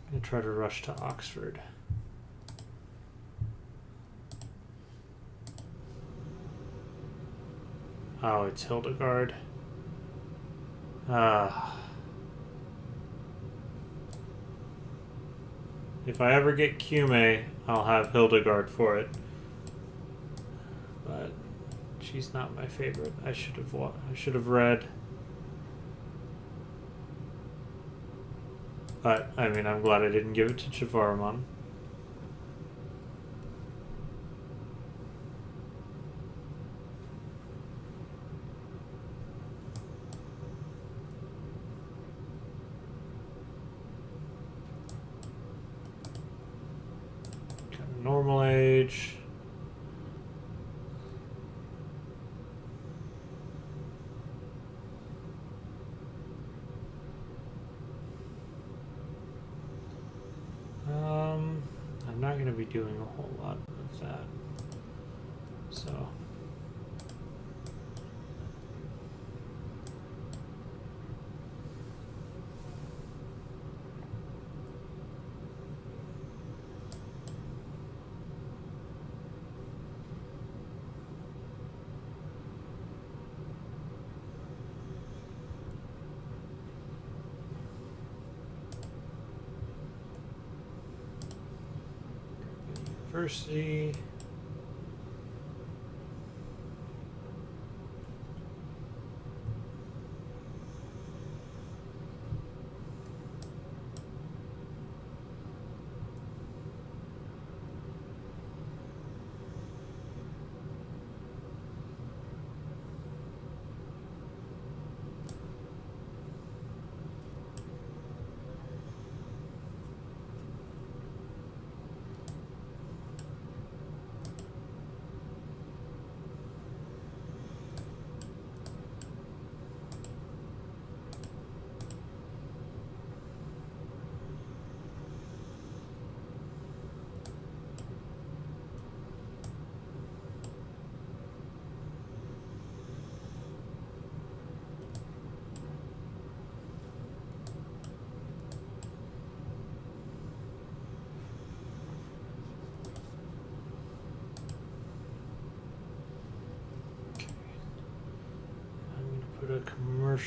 I'm going to try to rush to Oxford. Oh, it's Hildegard. If I ever get Cume, I'll have Hildegard for it. But she's not my favorite. I should have read. But I mean, I'm glad I didn't give it to Javaramon. Normal age. I'm not going to be doing a whole lot of that. So. University.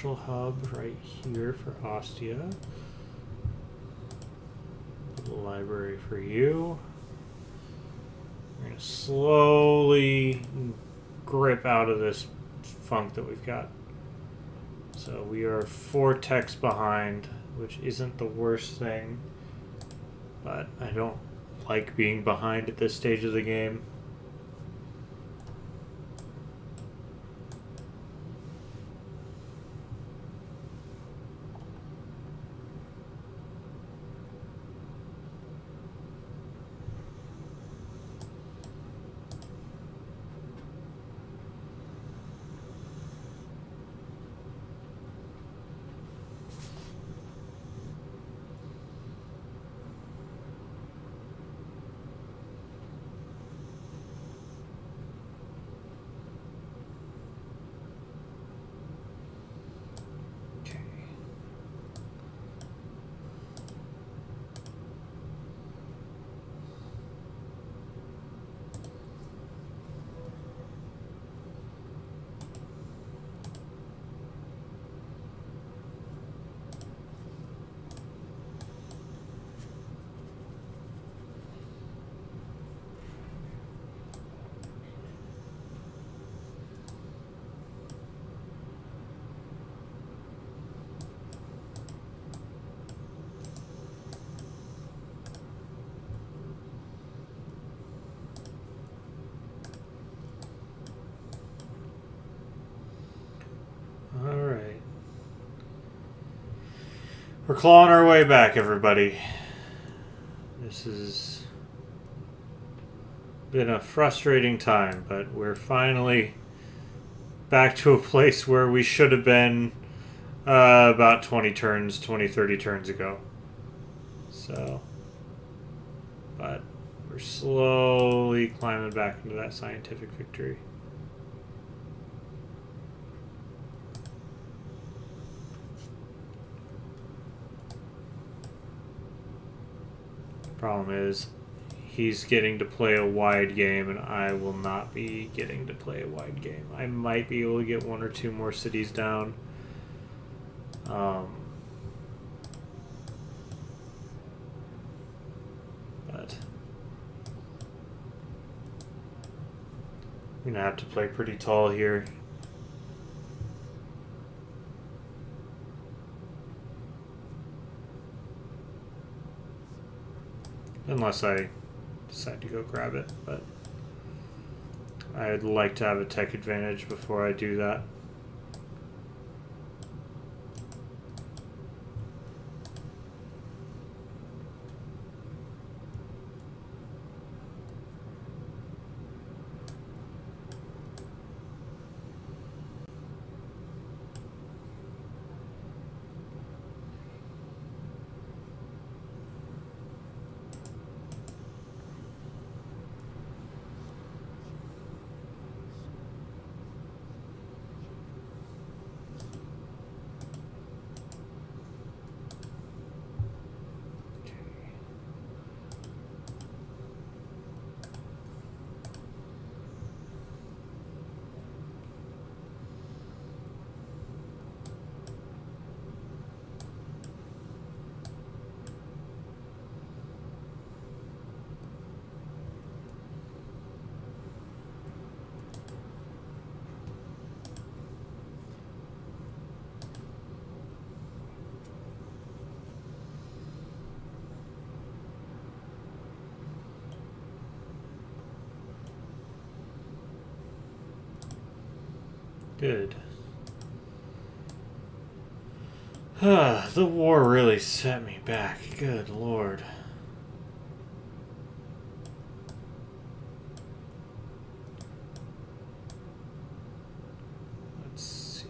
commercial hub right here for Ostia. The library for you. We're going to slowly grip out of this funk that we've got. So we are 4 techs behind, which isn't the worst thing, but I don't like being behind at this stage of the game. Alright. We're clawing our way back, everybody. This has been a frustrating time, but we're finally back to a place where we should have been about 20, 30 turns ago. So, but we're slowly climbing back into that scientific victory. Problem is, he's getting to play a wide game, and I will not be getting to play a wide game. I might be able to get 1 or 2 more cities down. But I'm gonna have to play pretty tall here. Unless I decide to go grab it, but I'd like to have a tech advantage before I do that. Good. The war really set me back. Good Lord. Let's see.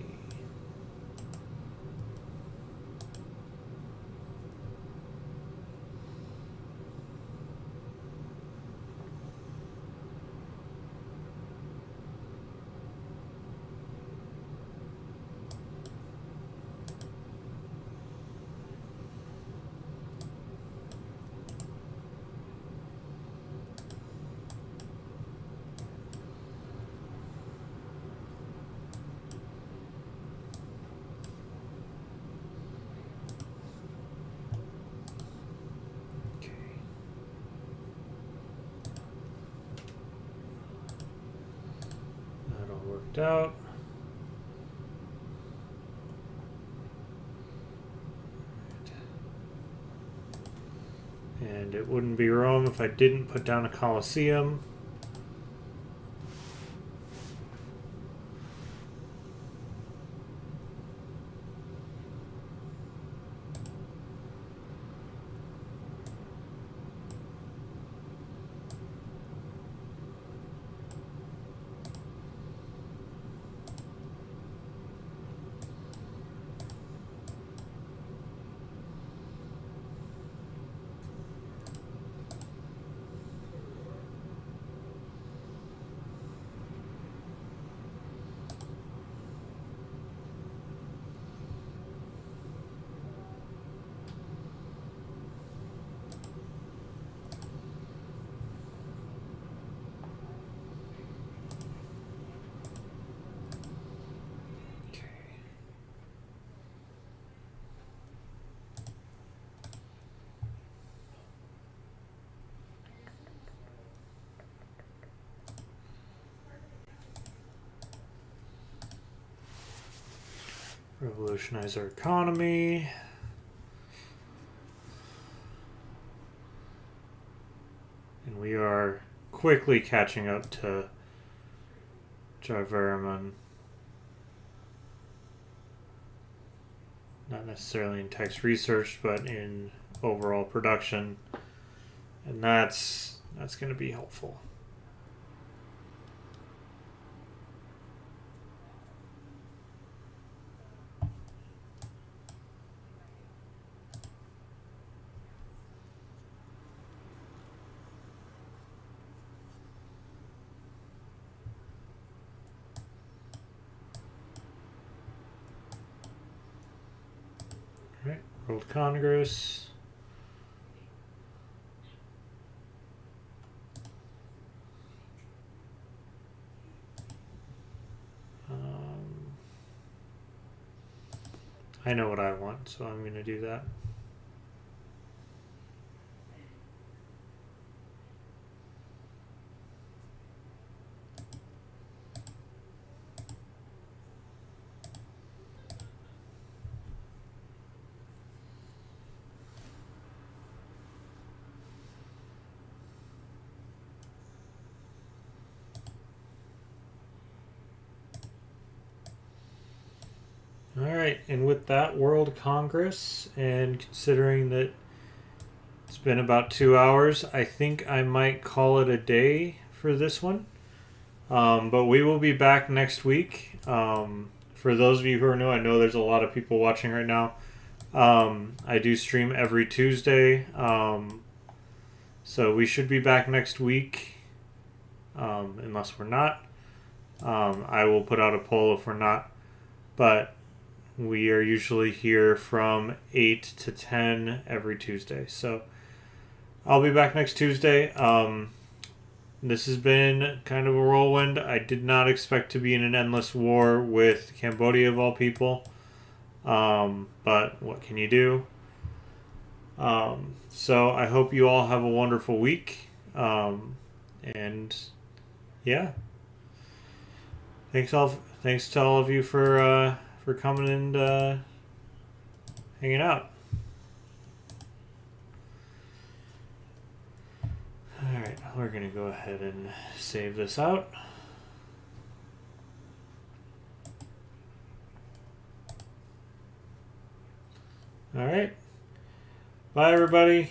checked out. And it wouldn't be Rome if I didn't put down a Colosseum. Revolutionize our economy. And we are quickly catching up to Javaraman. Not necessarily in text research, but in overall production. And that's going to be helpful. Right, World Congress. I know what I want, so I'm going to do that. All right, and with that World Congress, and considering that it's been about 2 hours, I think I might call it a day for this one. But we will be back next week. For those of you who are new, I know there's a lot of people watching right now. I do stream every Tuesday, so we should be back next week, unless we're not. I will put out a poll if we're not, but we are usually here from 8 to 10 every Tuesday. So I'll be back next Tuesday. This has been kind of a whirlwind. I did not expect to be in an endless war with Cambodia of all people. But what can you do? So I hope you all have a wonderful week. And yeah. Thanks to all of you for coming and hanging out. Alright, we're going to go ahead and save this out. Alright. Bye, everybody.